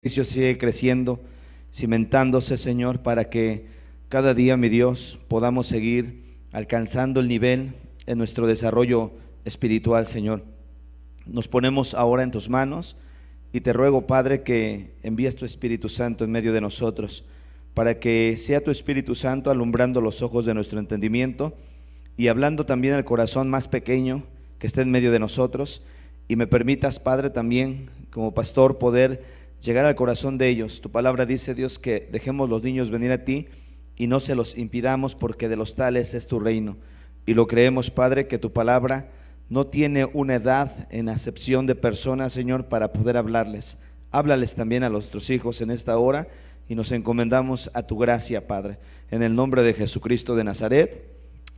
Sigue creciendo, cimentándose, Señor, para que cada día, mi Dios, podamos seguir alcanzando el nivel en nuestro desarrollo espiritual, Señor. Nos ponemos ahora en tus manos y te ruego, Padre, que envíes tu Espíritu Santo en medio de nosotros, para que sea tu Espíritu Santo alumbrando los ojos de nuestro entendimiento y hablando también al corazón más pequeño que esté en medio de nosotros, y me permitas, Padre, también como pastor poder llegar al corazón de ellos. Tu palabra dice, Dios, que dejemos los niños venir a ti y no se los impidamos, porque de los tales es tu reino. Y lo creemos, Padre, que tu palabra no tiene una edad en acepción de personas, Señor, para poder hablarles. Háblales también a nuestros hijos en esta hora y nos encomendamos a tu gracia, Padre, en el nombre de Jesucristo de Nazaret.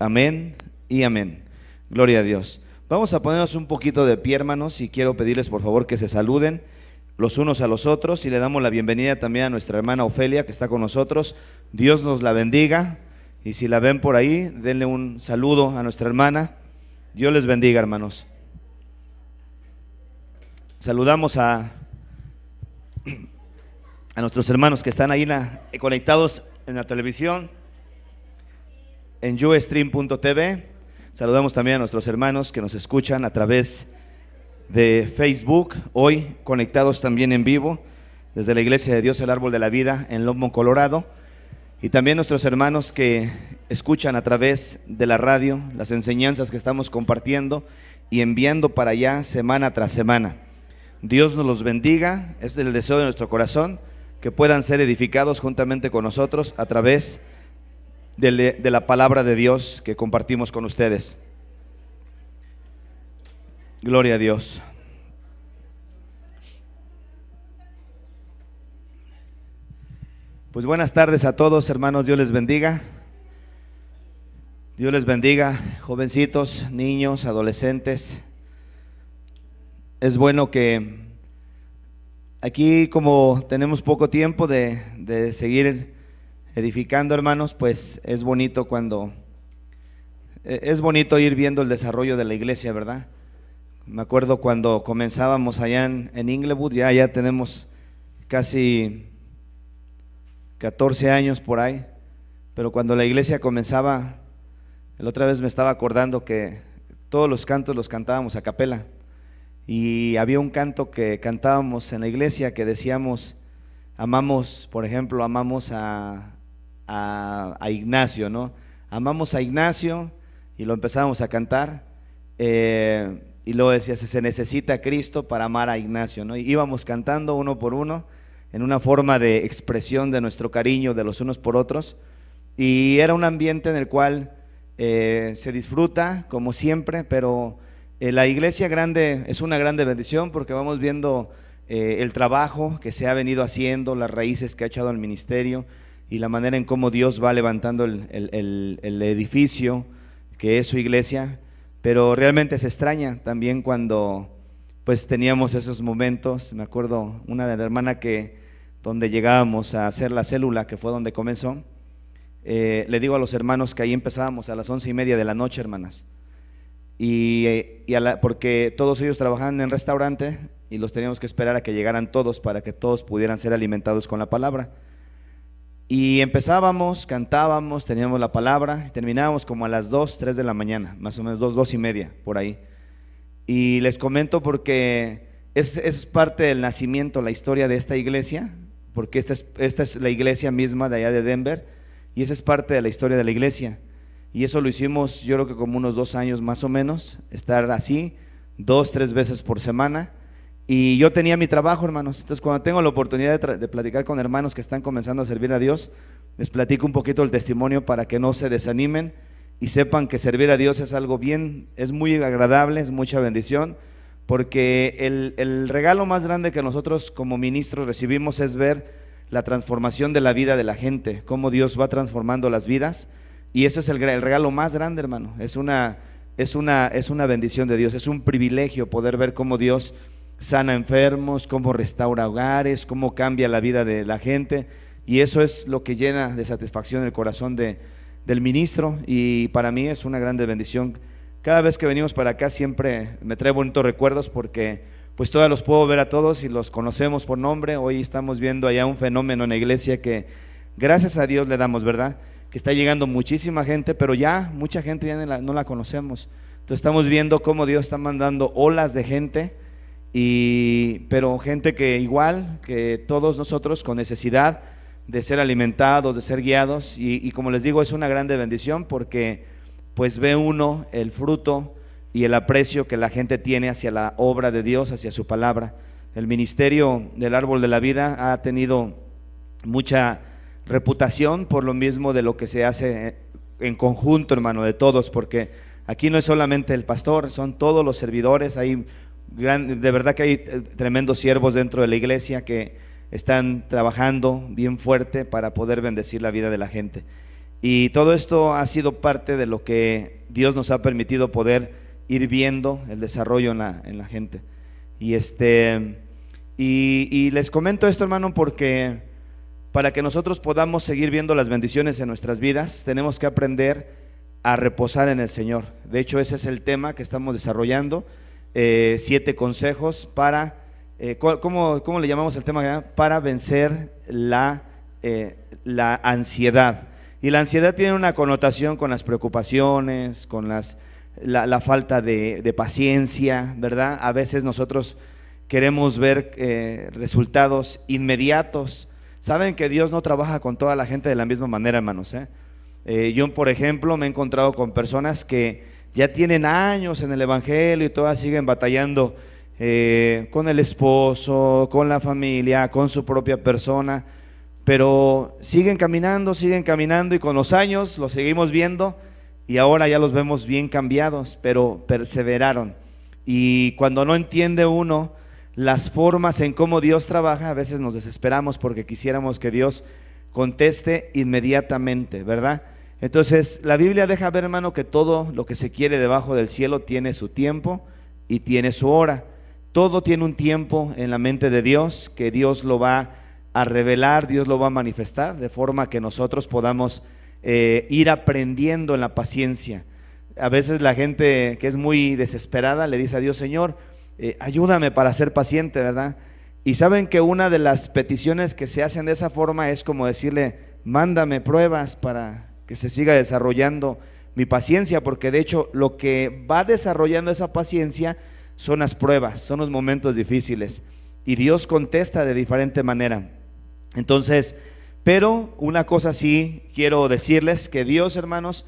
Amén y amén. Gloria a Dios. Vamos a ponernos un poquito de pie, hermanos, y quiero pedirles por favor que se saluden los unos a los otros, y le damos la bienvenida también a nuestra hermana Ofelia, que está con nosotros. Dios nos la bendiga, y si la ven por ahí, denle un saludo a nuestra hermana. Dios les bendiga, hermanos. Saludamos a nuestros hermanos que están ahí conectados en la televisión, en ustream.tv. Saludamos también a nuestros hermanos que nos escuchan a través de Facebook, hoy conectados también en vivo desde la Iglesia de Dios el Árbol de la Vida en Longmont, Colorado, y también nuestros hermanos que escuchan a través de la radio las enseñanzas que estamos compartiendo y enviando para allá semana tras semana. Dios nos los bendiga, es el deseo de nuestro corazón que puedan ser edificados juntamente con nosotros a través de la palabra de Dios que compartimos con ustedes. Gloria a Dios. Pues buenas tardes a todos, hermanos. Dios les bendiga. Dios les bendiga, jovencitos, niños, adolescentes. Es bueno que aquí, como tenemos poco tiempo de seguir edificando, hermanos, pues es bonito ir viendo el desarrollo de la iglesia, ¿verdad? Me acuerdo cuando comenzábamos allá en Inglewood, ya tenemos casi 14 años por ahí, pero cuando la iglesia comenzaba, la otra vez me estaba acordando que todos los cantos los cantábamos a capela, y había un canto que cantábamos en la iglesia que decíamos, amamos, por ejemplo, amamos a Ignacio, ¿no? Amamos a Ignacio, y lo empezábamos a cantar, y luego decía, se necesita Cristo para amar a Ignacio, ¿no? Y íbamos cantando uno por uno en una forma de expresión de nuestro cariño de los unos por otros, y era un ambiente en el cual se disfruta como siempre, pero la iglesia grande es una grande bendición porque vamos viendo el trabajo que se ha venido haciendo, las raíces que ha echado el ministerio y la manera en cómo Dios va levantando el edificio que es su iglesia. Pero realmente se extraña también cuando pues teníamos esos momentos. Me acuerdo una de la hermana donde llegábamos a hacer la célula, que fue donde comenzó, le digo a los hermanos que ahí empezábamos a las 11:30 de la noche, hermanas, porque todos ellos trabajaban en el restaurante y los teníamos que esperar a que llegaran todos para que todos pudieran ser alimentados con la palabra. Y empezábamos, cantábamos, teníamos la palabra, y terminábamos como a las 2, 3 de la mañana, más o menos 2:30 por ahí. Y les comento porque es parte del nacimiento, la historia de esta iglesia, porque esta es la iglesia misma de allá de Denver, y esa es parte de la historia de la iglesia. Y eso lo hicimos yo creo que como unos 2 años más o menos, estar así 2, 3 veces por semana. Y yo tenía mi trabajo, hermanos, entonces cuando tengo la oportunidad de platicar con hermanos que están comenzando a servir a Dios, les platico un poquito el testimonio para que no se desanimen y sepan que servir a Dios es algo bien, es muy agradable, es mucha bendición, porque el regalo más grande que nosotros como ministros recibimos es ver la transformación de la vida de la gente, cómo Dios va transformando las vidas, y eso es el regalo más grande, hermano. Es una bendición de Dios, es un privilegio poder ver cómo Dios sana enfermos, cómo restaura hogares, cómo cambia la vida de la gente, y eso es lo que llena de satisfacción el corazón del ministro, y para mí es una grande bendición. Cada vez que venimos para acá siempre me trae bonitos recuerdos porque pues todavía los puedo ver a todos y los conocemos por nombre. Hoy estamos viendo allá un fenómeno en la iglesia que gracias a Dios le damos, ¿verdad? Que está llegando muchísima gente, pero ya mucha gente ya no la conocemos. Entonces estamos viendo cómo Dios está mandando olas de gente, pero gente que igual que todos nosotros, con necesidad de ser alimentados, de ser guiados, y como les digo, es una grande bendición porque pues ve uno el fruto y el aprecio que la gente tiene hacia la obra de Dios, hacia su palabra. El ministerio del Árbol de la Vida ha tenido mucha reputación por lo mismo de lo que se hace en conjunto, hermano, de todos, porque aquí no es solamente el pastor, son todos los servidores. Hay de verdad que hay tremendos siervos dentro de la iglesia que están trabajando bien fuerte para poder bendecir la vida de la gente, y todo esto ha sido parte de lo que Dios nos ha permitido poder ir viendo el desarrollo en la gente. Y les comento esto, hermano, porque para que nosotros podamos seguir viendo las bendiciones en nuestras vidas, tenemos que aprender a reposar en el Señor. De hecho, ese es el tema que estamos desarrollando, 7 consejos para, ¿cómo le llamamos el tema? Para vencer la ansiedad. Y la ansiedad tiene una connotación con las preocupaciones, con la falta de paciencia, ¿verdad? A veces nosotros queremos ver resultados inmediatos. Saben que Dios no trabaja con toda la gente de la misma manera, hermanos. Yo, por ejemplo, me he encontrado con personas que ya tienen años en el evangelio y todas siguen batallando con el esposo, con la familia, con su propia persona, pero siguen caminando y con los años los seguimos viendo y ahora ya los vemos bien cambiados, pero perseveraron. Y cuando no entiende uno las formas en cómo Dios trabaja, a veces nos desesperamos porque quisiéramos que Dios conteste inmediatamente, ¿verdad? Entonces la Biblia deja ver, hermano, que todo lo que se quiere debajo del cielo tiene su tiempo y tiene su hora. Todo tiene un tiempo en la mente de Dios, que Dios lo va a revelar, Dios lo va a manifestar, de forma que nosotros podamos ir aprendiendo en la paciencia. A veces la gente que es muy desesperada le dice a Dios: Señor, ayúdame para ser paciente, ¿verdad? Y saben que una de las peticiones que se hacen de esa forma es como decirle: mándame pruebas para que se siga desarrollando mi paciencia, porque de hecho lo que va desarrollando esa paciencia son las pruebas, son los momentos difíciles, y Dios contesta de diferente manera. Entonces, pero una cosa sí quiero decirles, que Dios, hermanos,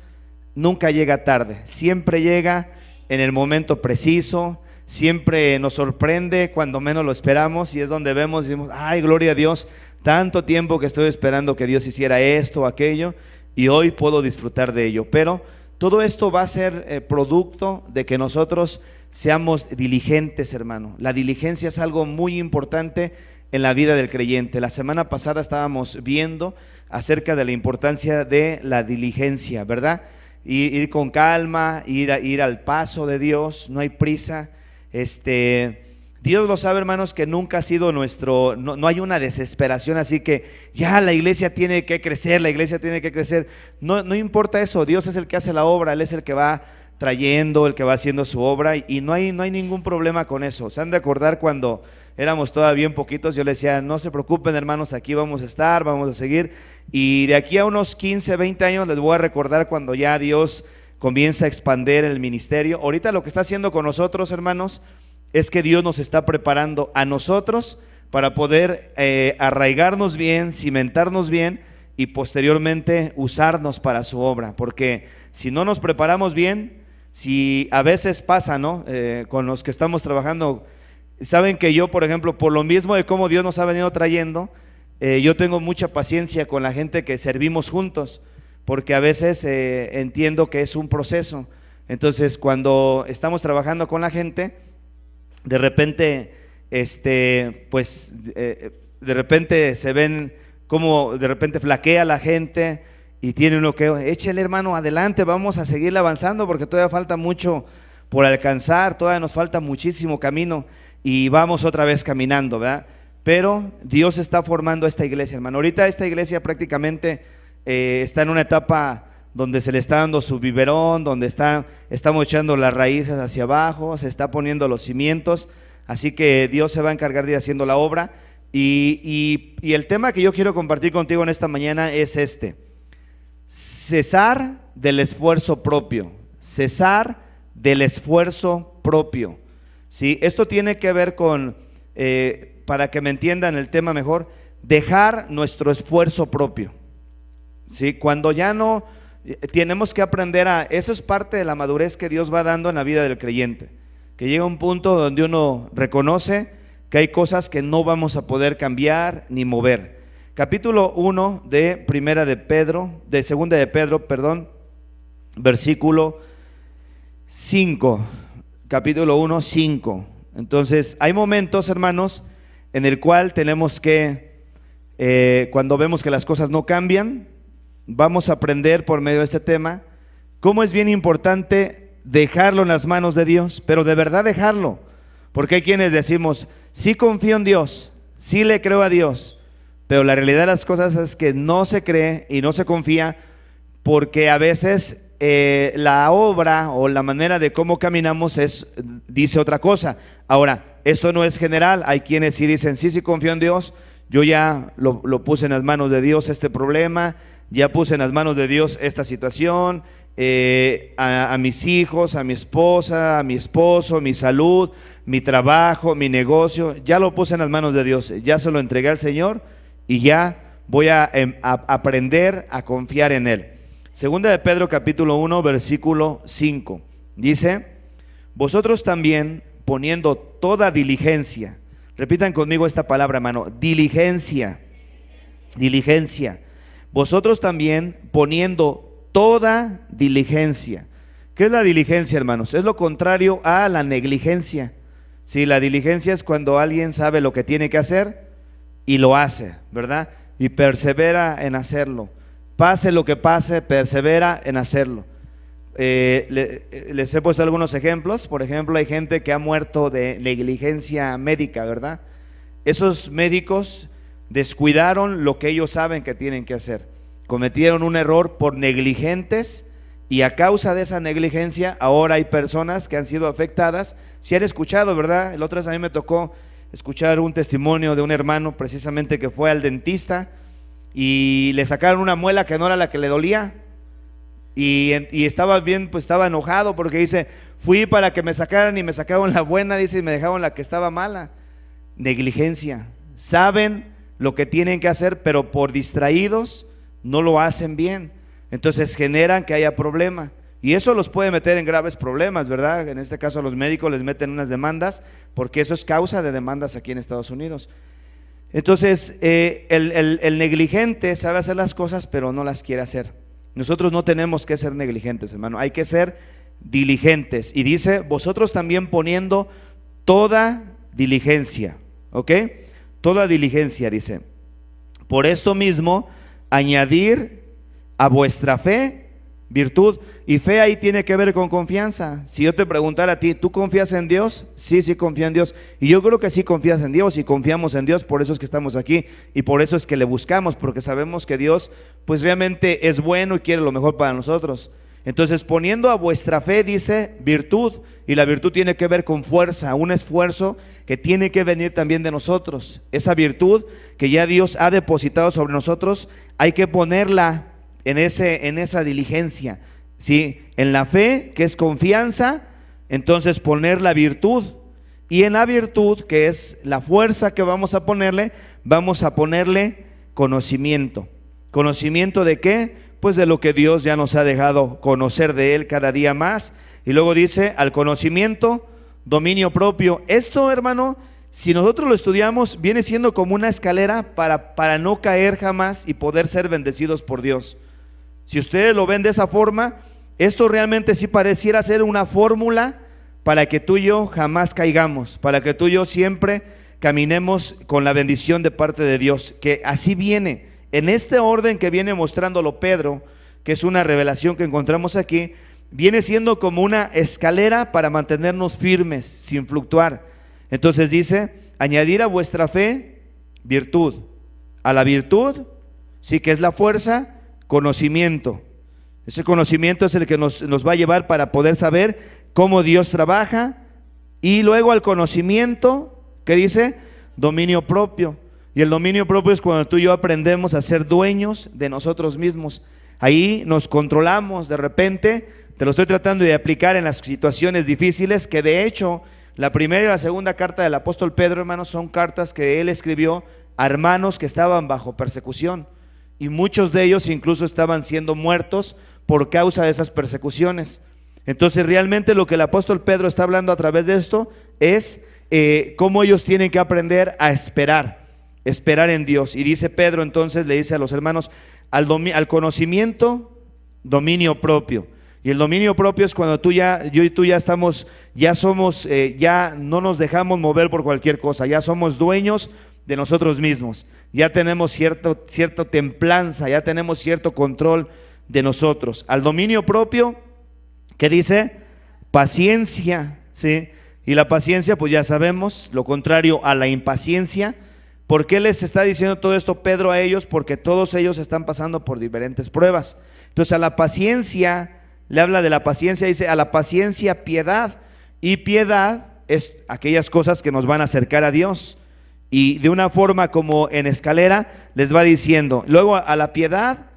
nunca llega tarde, siempre llega en el momento preciso, siempre nos sorprende cuando menos lo esperamos, y es donde vemos y decimos: ay, gloria a Dios, tanto tiempo que estoy esperando que Dios hiciera esto o aquello, y hoy puedo disfrutar de ello. Pero todo esto va a ser producto de que nosotros seamos diligentes, hermano. La diligencia es algo muy importante en la vida del creyente. La semana pasada estábamos viendo acerca de la importancia de la diligencia, ¿verdad? Ir con calma, ir al paso de Dios, no hay prisa. Dios lo sabe, hermanos, que nunca ha sido no hay una desesperación así que ya la iglesia tiene que crecer, no importa eso. Dios es el que hace la obra, Él es el que va trayendo, el que va haciendo su obra, y no hay ningún problema con eso. Se han de acordar cuando éramos todavía bien poquitos, yo les decía: no se preocupen, hermanos, aquí vamos a estar, vamos a seguir, y de aquí a unos 15, 20 años les voy a recordar cuando ya Dios comienza a expandir el ministerio. Ahorita lo que está haciendo con nosotros, hermanos, es que Dios nos está preparando a nosotros para poder arraigarnos bien, cimentarnos bien, y posteriormente usarnos para su obra. Porque si no nos preparamos bien, si a veces pasa, ¿no? Con los que estamos trabajando, saben que yo, por ejemplo, por lo mismo de cómo Dios nos ha venido trayendo, yo tengo mucha paciencia con la gente que servimos juntos, porque a veces entiendo que es un proceso. Entonces, cuando estamos trabajando con la gente, de repente, de repente se ven como de repente flaquea la gente, y tiene uno que: échale, hermano, adelante, vamos a seguir avanzando porque todavía falta mucho por alcanzar, todavía nos falta muchísimo camino, y vamos otra vez caminando, ¿verdad? Pero Dios está formando esta iglesia, hermano. Ahorita esta iglesia prácticamente está en una etapa donde se le está dando su biberón, donde estamos echando las raíces hacia abajo, se está poniendo los cimientos. Así que Dios se va a encargar de ir haciendo la obra. Y el tema que yo quiero compartir contigo en esta mañana es este: cesar del esfuerzo propio. Cesar del esfuerzo propio. ¿Sí? Esto tiene que ver con, para que me entiendan el tema mejor, dejar nuestro esfuerzo propio. ¿Sí? Cuando ya no, tenemos que aprender eso es parte de la madurez que Dios va dando en la vida del creyente, que llega un punto donde uno reconoce que hay cosas que no vamos a poder cambiar ni mover. Capítulo 1 de Primera de Pedro, de Segunda de Pedro, perdón, versículo 5, capítulo 1, 5. Entonces, hay momentos, hermanos, en el cual tenemos que, cuando vemos que las cosas no cambian, vamos a aprender por medio de este tema cómo es bien importante dejarlo en las manos de Dios, pero de verdad dejarlo, porque hay quienes decimos, sí confío en Dios, sí le creo a Dios, pero la realidad de las cosas es que no se cree y no se confía, porque a veces la obra o la manera de cómo caminamos dice otra cosa. Ahora, esto no es general, hay quienes sí dicen, sí confío en Dios, yo ya lo puse en las manos de Dios este problema, ya puse en las manos de Dios esta situación, a mis hijos, a mi esposa, a mi esposo, mi salud, mi trabajo, mi negocio, ya lo puse en las manos de Dios, ya se lo entregué al Señor y ya voy a aprender a confiar en Él. Segunda de Pedro capítulo 1 versículo 5 dice, vosotros también poniendo toda diligencia, repitan conmigo esta palabra, hermano, diligencia, diligencia. Vosotros también poniendo toda diligencia. ¿Qué es la diligencia, hermanos? Es lo contrario a la negligencia. Sí, la diligencia es cuando alguien sabe lo que tiene que hacer y lo hace, ¿verdad? Y persevera en hacerlo. Pase lo que pase, persevera en hacerlo. Les he puesto algunos ejemplos. Por ejemplo, hay gente que ha muerto de negligencia médica, ¿verdad? Esos médicos descuidaron lo que ellos saben que tienen que hacer, cometieron un error por negligentes, y a causa de esa negligencia ahora hay personas que han sido afectadas. Si han escuchado, ¿verdad? El otro día a mí me tocó escuchar un testimonio de un hermano precisamente que fue al dentista y le sacaron una muela que no era la que le dolía, y estaba bien, pues estaba enojado porque dice, fui para que me sacaran y me sacaron la buena, dice, y me dejaron la que estaba mala. Negligencia. Saben lo que tienen que hacer, pero por distraídos no lo hacen bien, entonces generan que haya problema, y eso los puede meter en graves problemas, ¿verdad? En este caso a los médicos les meten unas demandas, porque eso es causa de demandas aquí en Estados Unidos. Entonces el negligente sabe hacer las cosas pero no las quiere hacer. Nosotros no tenemos que ser negligentes, hermano, hay que ser diligentes, y dice, vosotros también poniendo toda diligencia, ¿ok? Toda diligencia, dice, por esto mismo añadir a vuestra fe virtud. Y fe ahí tiene que ver con confianza. Si yo te preguntara a ti, ¿tú confías en Dios? Sí, sí confío en Dios, y yo creo que sí confías en Dios y confiamos en Dios, por eso es que estamos aquí y por eso es que le buscamos, porque sabemos que Dios pues realmente es bueno y quiere lo mejor para nosotros. Entonces, poniendo a vuestra fe, dice, virtud, y la virtud tiene que ver con fuerza, un esfuerzo que tiene que venir también de nosotros. Esa virtud que ya Dios ha depositado sobre nosotros, hay que ponerla en esa diligencia, ¿sí? En la fe, que es confianza, entonces poner la virtud, y en la virtud, que es la fuerza que vamos a ponerle conocimiento. ¿Conocimiento de qué? Pues de lo que Dios ya nos ha dejado conocer de Él cada día más. Y luego dice, al conocimiento, dominio propio. Esto, hermano, si nosotros lo estudiamos, viene siendo como una escalera para no caer jamás y poder ser bendecidos por Dios. Si ustedes lo ven de esa forma, esto realmente sí pareciera ser una fórmula para que tú y yo jamás caigamos, para que tú y yo siempre caminemos con la bendición de parte de Dios, que así viene, en este orden que viene mostrándolo Pedro, que es una revelación que encontramos aquí, viene siendo como una escalera para mantenernos firmes, sin fluctuar. Entonces dice, añadir a vuestra fe virtud, a la virtud, sí, que es la fuerza, conocimiento. Ese conocimiento es el que nos va a llevar para poder saber cómo Dios trabaja Y luego al conocimiento, ¿qué dice? Dominio propio. Y el dominio propio es cuando tú y yo aprendemos a ser dueños de nosotros mismos. Ahí nos controlamos. De repente, te lo estoy tratando de aplicar en las situaciones difíciles, que de hecho la primera y la segunda carta del apóstol Pedro, hermanos, son cartas que él escribió a hermanos que estaban bajo persecución, y muchos de ellos incluso estaban siendo muertos por causa de esas persecuciones. Entonces realmente lo que el apóstol Pedro está hablando a través de esto es cómo ellos tienen que aprender a esperar en Dios. Y dice Pedro, entonces le dice a los hermanos, al conocimiento, dominio propio. Y el dominio propio es cuando yo y tú ya estamos, ya somos, ya no nos dejamos mover por cualquier cosa, ya somos dueños de nosotros mismos, ya tenemos cierta templanza, ya tenemos cierto control de nosotros. Al dominio propio, ¿qué dice? Paciencia, ¿sí? Y la paciencia, pues ya sabemos, lo contrario a la impaciencia. ¿Por qué les está diciendo todo esto Pedro a ellos? Porque todos ellos están pasando por diferentes pruebas. Entonces a la paciencia, le habla de la paciencia, dice a la paciencia piedad, y piedad es aquellas cosas que nos van a acercar a Dios, y de una forma como en escalera les va diciendo. Luego a la piedad,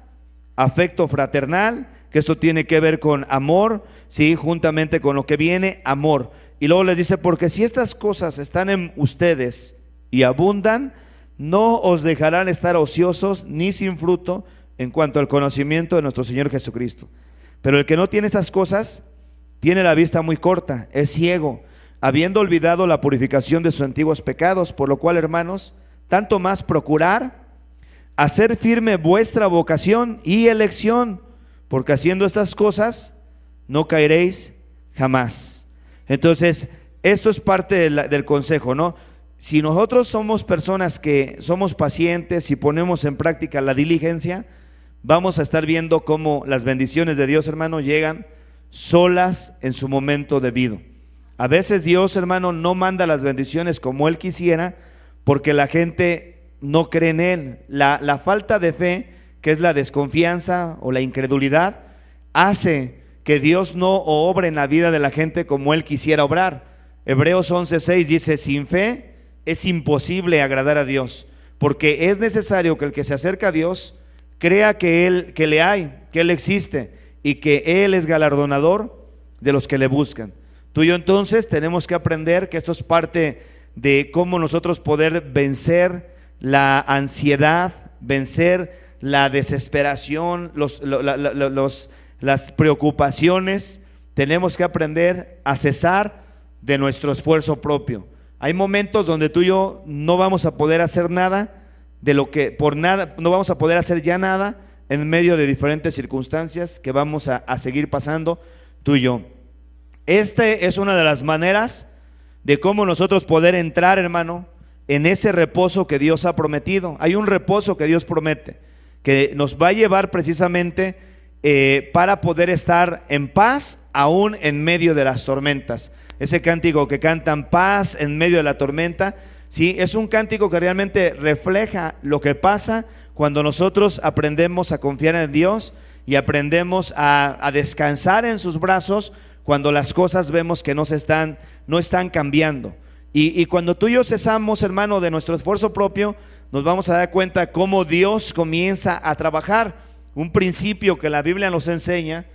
afecto fraternal, que esto tiene que ver con amor, sí, juntamente con lo que viene, amor. Y luego les dice, porque si estas cosas están en ustedes y abundan, no os dejarán estar ociosos ni sin fruto en cuanto al conocimiento de nuestro Señor Jesucristo. Pero el que no tiene estas cosas tiene la vista muy corta, es ciego, habiendo olvidado la purificación de sus antiguos pecados. Por lo cual, hermanos, tanto más procurar hacer firme vuestra vocación y elección, porque haciendo estas cosas no caeréis jamás. Entonces, esto es parte del consejo, ¿no? Si nosotros somos personas que somos pacientes y ponemos en práctica la diligencia, vamos a estar viendo cómo las bendiciones de Dios, hermano, llegan solas en su momento debido. A veces Dios, hermano, no manda las bendiciones como Él quisiera, porque la gente no cree en Él. La falta de fe, que es la desconfianza o la incredulidad, hace que Dios no obre en la vida de la gente como Él quisiera obrar. Hebreos 11:6 dice, sin fe es imposible agradar a Dios, porque es necesario que el que se acerca a Dios crea que Él existe, y que Él es galardonador de los que le buscan. Tú y yo entonces tenemos que aprender que esto es parte de cómo nosotros poder vencer la ansiedad, vencer la desesperación, las preocupaciones. Tenemos que aprender a cesar de nuestro esfuerzo propio. Hay momentos donde tú y yo no vamos a poder hacer nada, no vamos a poder hacer ya nada en medio de diferentes circunstancias que vamos a seguir pasando tú y yo. Este es una de las maneras de cómo nosotros poder entrar, hermano, en ese reposo que Dios ha prometido. Hay un reposo que Dios promete, que nos va a llevar precisamente para poder estar en paz aún en medio de las tormentas. Ese cántico que cantan, paz en medio de la tormenta, ¿sí? Es un cántico que realmente refleja lo que pasa cuando nosotros aprendemos a confiar en Dios y aprendemos a descansar en sus brazos cuando las cosas vemos que no están cambiando. Y cuando tú y yo cesamos, hermano, de nuestro esfuerzo propio, nos vamos a dar cuenta cómo Dios comienza a trabajar. Un principio que la Biblia nos enseña,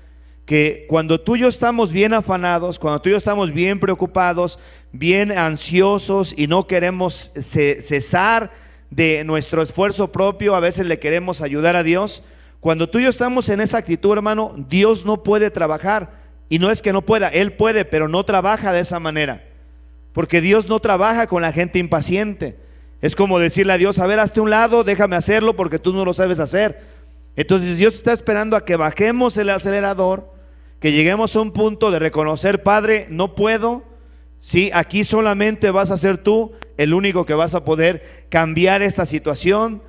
que cuando tú y yo estamos bien afanados, cuando tú y yo estamos bien preocupados, bien ansiosos y no queremos cesar de nuestro esfuerzo propio, a veces le queremos ayudar a Dios. Cuando tú y yo estamos en esa actitud, hermano, Dios no puede trabajar. Y no es que no pueda, Él puede, pero no trabaja de esa manera, porque Dios no trabaja con la gente impaciente. Es como decirle a Dios, a ver, hazte un lado, déjame hacerlo porque tú no lo sabes hacer. Entonces Dios está esperando a que bajemos el acelerador, que lleguemos a un punto de reconocer, Padre, no puedo, sí, aquí solamente vas a ser tú el único que vas a poder cambiar esta situación,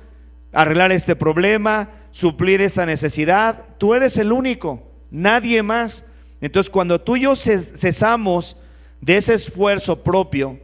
arreglar este problema, suplir esta necesidad. Tú eres el único, nadie más. Entonces cuando tú y yo cesamos de ese esfuerzo propio,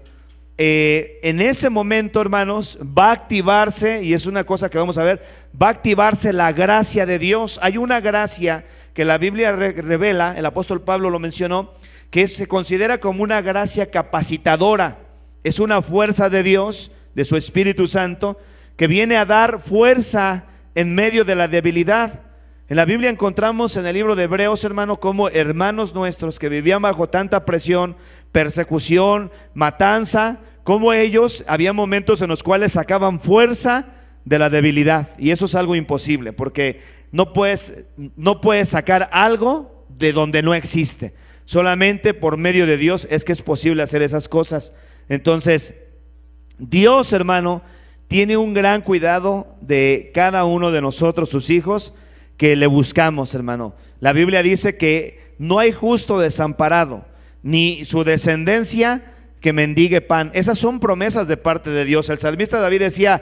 en ese momento, hermanos, va a activarse, y es una cosa que vamos a ver, va a activarse la gracia de Dios. Hay una gracia que la Biblia revela, el apóstol Pablo lo mencionó, que se considera como una gracia capacitadora. Es una fuerza de Dios, de su Espíritu Santo, que viene a dar fuerza en medio de la debilidad. En la Biblia encontramos en el libro de Hebreos, hermano, como hermanos nuestros que vivían bajo tanta presión, persecución, matanza, como ellos había momentos en los cuales sacaban fuerza de la debilidad. Y eso es algo imposible, porque no puedes sacar algo de donde no existe. Solamente por medio de Dios es que es posible hacer esas cosas. Entonces, Dios, hermano, tiene un gran cuidado de cada uno de nosotros, sus hijos, que le buscamos, hermano. La Biblia dice que no hay justo desamparado, ni su descendencia que mendigue pan. Esas son promesas de parte de Dios. El salmista David decía,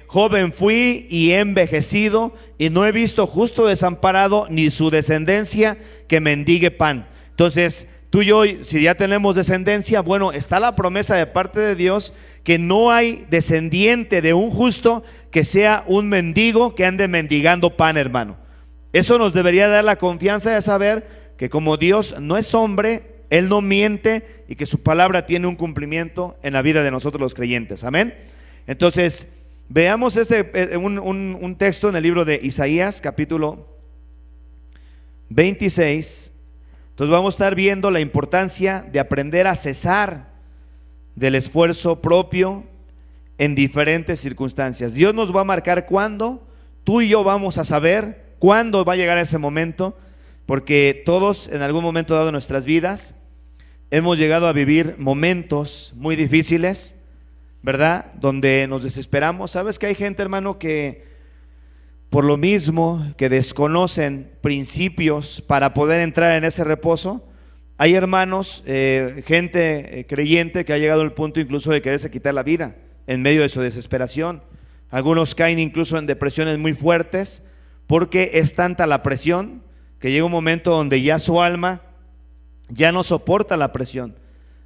joven fui y he envejecido, y no he visto justo desamparado, ni su descendencia que mendigue pan. Entonces, tú y yo, si ya tenemos descendencia, bueno, está la promesa de parte de Dios que no hay descendiente de un justo que sea un mendigo que ande mendigando pan, hermano. Eso nos debería dar la confianza de saber que como Dios no es hombre, Él no miente, y que su palabra tiene un cumplimiento en la vida de nosotros los creyentes. Amén. Entonces, veamos un texto en el libro de Isaías, capítulo 26. Entonces vamos a estar viendo la importancia de aprender a cesar del esfuerzo propio en diferentes circunstancias. Dios nos va a marcar cuándo, tú y yo vamos a saber cuándo va a llegar ese momento, porque todos en algún momento dado de nuestras vidas hemos llegado a vivir momentos muy difíciles, ¿verdad? Donde nos desesperamos. ¿Sabes que hay gente, hermano, que por lo mismo que desconocen principios para poder entrar en ese reposo? Hay hermanos, gente creyente que ha llegado al punto incluso de quererse quitar la vida en medio de su desesperación. Algunos caen incluso en depresiones muy fuertes porque es tanta la presión que llega un momento donde ya su alma ya no soporta la presión.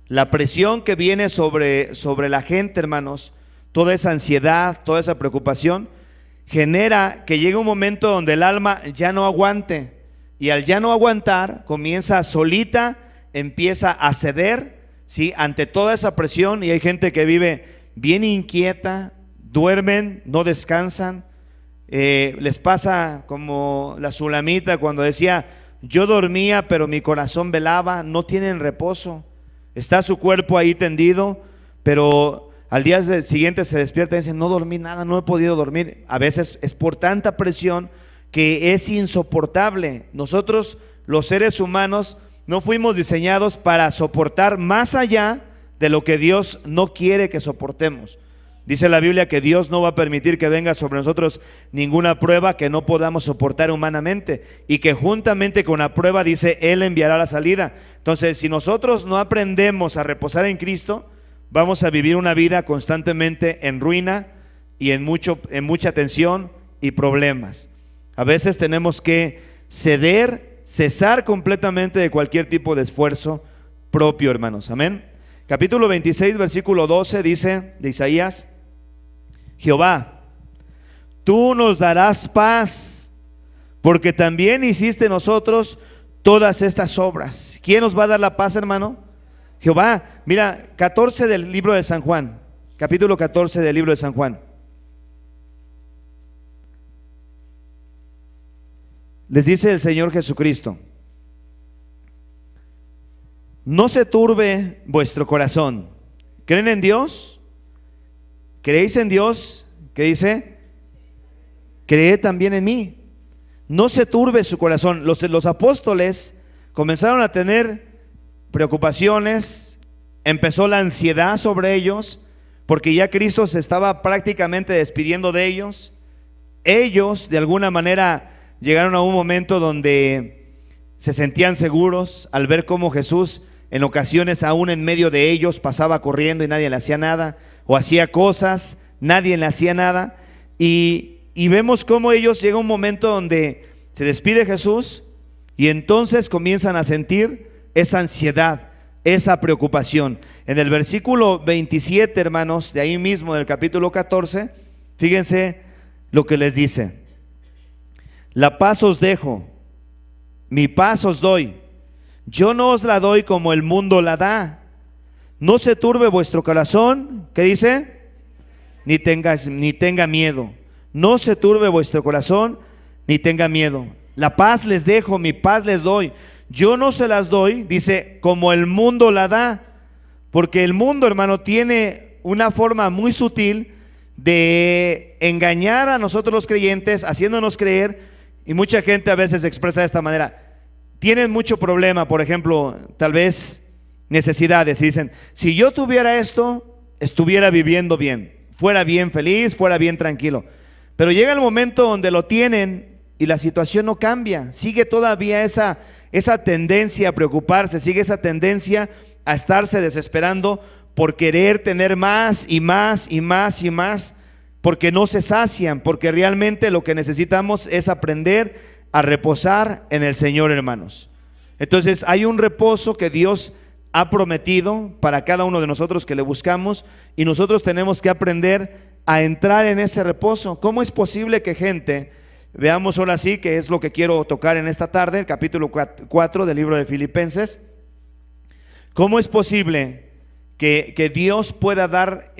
La presión que viene sobre la gente, hermanos, toda esa ansiedad, toda esa preocupación, genera que llegue un momento donde el alma ya no aguante, y al ya no aguantar comienza solita, empieza a ceder, ¿sí?, ante toda esa presión. Y hay gente que vive bien inquieta, duermen, no descansan. Les pasa como la Sulamita cuando decía, yo dormía pero mi corazón velaba. No tienen reposo, está su cuerpo ahí tendido, pero al día siguiente se despierta y dice, no dormí nada, no he podido dormir. A veces es por tanta presión que es insoportable. Nosotros, los seres humanos, no fuimos diseñados para soportar más allá de lo que Dios no quiere que soportemos. Dice la Biblia que Dios no va a permitir que venga sobre nosotros ninguna prueba que no podamos soportar humanamente, y que juntamente con la prueba, dice, Él enviará la salida. Entonces, si nosotros no aprendemos a reposar en Cristo, vamos a vivir una vida constantemente en ruina y en mucha tensión y problemas. A veces tenemos que cesar completamente de cualquier tipo de esfuerzo propio, hermanos. Amén. Capítulo 26, versículo 12 dice de Isaías, Jehová, tú nos darás paz, porque también hiciste en nosotros todas estas obras. ¿Quién nos va a dar la paz, hermano? Jehová. Mira, 14 del libro de San Juan, capítulo 14 del libro de San Juan. Les dice el Señor Jesucristo, no se turbe vuestro corazón. ¿Creen en Dios? ¿Creéis en Dios? ¿Qué dice? Creed también en mí. No se turbe su corazón. Los apóstoles comenzaron a tener preocupaciones, empezó la ansiedad sobre ellos, porque ya Cristo se estaba prácticamente despidiendo de ellos. Ellos de alguna manera llegaron a un momento donde se sentían seguros al ver cómo Jesús en ocasiones aún en medio de ellos pasaba corriendo y nadie le hacía nada, o hacía cosas, nadie le hacía nada. Y vemos cómo ellos llega un momento donde se despide Jesús y entonces comienzan a sentir esa ansiedad, esa preocupación. En el versículo 27, hermanos, de ahí mismo del capítulo 14, fíjense lo que les dice: la paz os dejo, mi paz os doy. Yo no os la doy como el mundo la da. No se turbe vuestro corazón, ¿qué dice? Ni tenga miedo. No se turbe vuestro corazón, ni tenga miedo. La paz les dejo, mi paz les doy. Yo no se las doy, dice, como el mundo la da. Porque el mundo, hermano, tiene una forma muy sutil de engañar a nosotros los creyentes, haciéndonos creer, y mucha gente a veces expresa de esta manera. Tienen mucho problema, por ejemplo, tal vez necesidades, y dicen, si yo tuviera esto, estuviera viviendo bien, fuera bien feliz, fuera bien tranquilo. Pero llega el momento donde lo tienen y la situación no cambia, sigue todavía esa tendencia a preocuparse, sigue esa tendencia a estarse desesperando por querer tener más y más y más y más, porque no se sacian, porque realmente lo que necesitamos es aprender a reposar en el Señor, hermanos. Entonces hay un reposo que Dios ha prometido para cada uno de nosotros que le buscamos, y nosotros tenemos que aprender a entrar en ese reposo. ¿Cómo es posible que gente, veamos ahora sí, que es lo que quiero tocar en esta tarde, el capítulo 4 del libro de Filipenses, cómo es posible que Dios pueda dar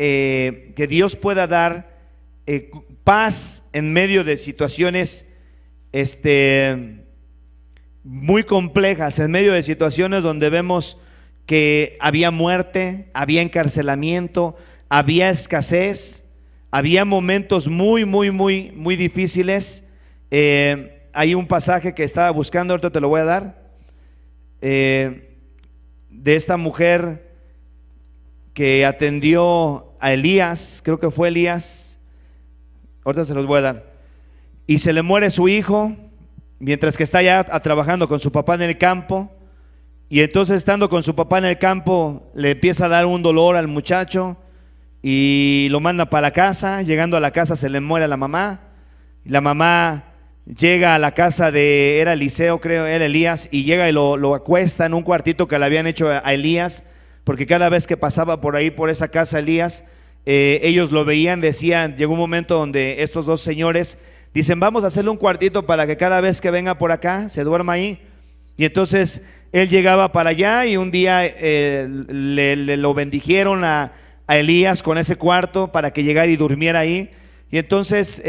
paz en medio de situaciones muy complejas, en medio de situaciones donde vemos que había muerte, había encarcelamiento, había escasez, había momentos muy difíciles? Hay un pasaje que estaba buscando, ahorita te lo voy a dar, de esta mujer que atendió a Elías, creo que fue Elías, ahorita se los voy a dar, y se le muere su hijo, mientras que está ya trabajando con su papá en el campo. Y entonces, estando con su papá en el campo, le empieza a dar un dolor al muchacho y lo manda para la casa. Llegando a la casa se le muere a la mamá. La mamá llega a la casa era Eliseo, creo, era Elías, y llega y lo acuesta en un cuartito que le habían hecho a Elías, porque cada vez que pasaba por ahí, por esa casa Elías, ellos lo veían, decían, llegó un momento donde estos dos señores dicen, vamos a hacerle un cuartito para que cada vez que venga por acá se duerma ahí. Y entonces él llegaba para allá, y un día lo bendijeron a Elías con ese cuarto para que llegara y durmiera ahí. Y entonces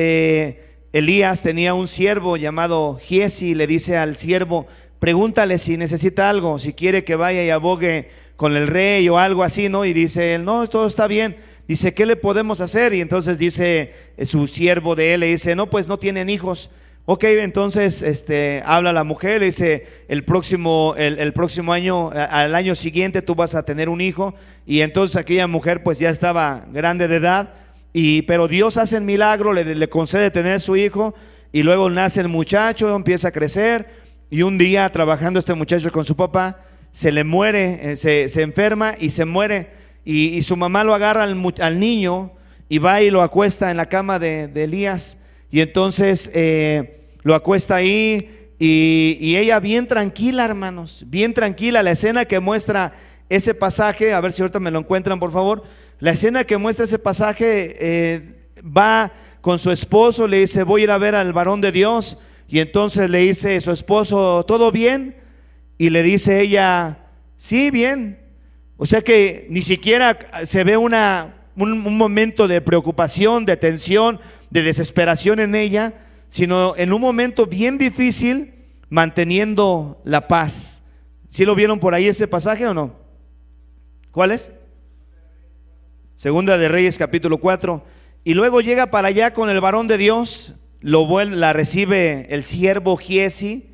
Elías tenía un siervo llamado Giezi, y le dice al siervo, pregúntale si necesita algo, si quiere que vaya y abogue con el rey o algo así, ¿no? Y dice él, no, todo está bien. Dice, ¿qué le podemos hacer? Y entonces dice su siervo de él, le dice, no, pues no tienen hijos. Ok, entonces habla la mujer, le dice, el próximo año, al año siguiente tú vas a tener un hijo. Y entonces aquella mujer pues ya estaba grande de edad, pero Dios hace el milagro, le concede tener su hijo, y luego nace el muchacho, empieza a crecer, y un día, trabajando este muchacho con su papá, se le muere, se enferma y se muere, y su mamá lo agarra al niño y va y lo acuesta en la cama de Elías. Y entonces lo acuesta ahí, y ella bien tranquila, hermanos, bien tranquila. La escena que muestra ese pasaje, a ver si ahorita me lo encuentran por favor, la escena que muestra ese pasaje, va con su esposo, le dice, voy a ir a ver al varón de Dios. Y entonces le dice su esposo, ¿todo bien? Y le dice ella, sí, bien. O sea que ni siquiera se ve un momento de preocupación, de tensión, de desesperación en ella, sino en un momento bien difícil, manteniendo la paz. ¿Sí lo vieron por ahí ese pasaje o no? ¿Cuál es? Segunda de Reyes capítulo 4. Y luego llega para allá con el varón de Dios, la recibe el siervo Giezi,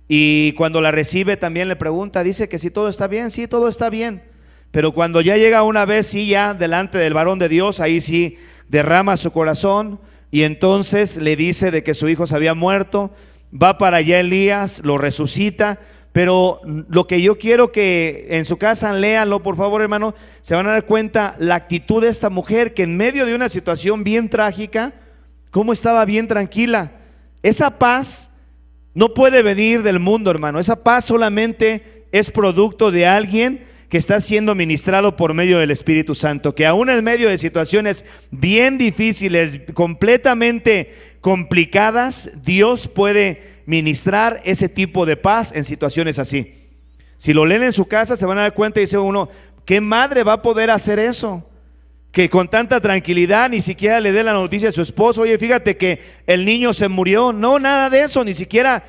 y cuando la recibe también le pregunta, dice que si todo está bien. Sí, todo está bien. Pero cuando ya llega una vez, sí, ya delante del varón de Dios, ahí sí derrama su corazón, y entonces le dice de que su hijo se había muerto. Va para allá Elías, lo resucita. Pero lo que yo quiero que en su casa léanlo, por favor, hermano, se van a dar cuenta la actitud de esta mujer, que en medio de una situación bien trágica, cómo estaba bien tranquila. Esa paz no puede venir del mundo, hermano. Esa paz solamente es producto de alguien que está siendo ministrado por medio del Espíritu Santo, que aún en medio de situaciones bien difíciles, completamente complicadas, Dios puede ministrar ese tipo de paz en situaciones así. Si lo leen en su casa se van a dar cuenta y dice uno, ¿qué madre va a poder hacer eso? Que con tanta tranquilidad ni siquiera le dé la noticia a su esposo, oye, fíjate que el niño se murió. No, nada de eso, ni siquiera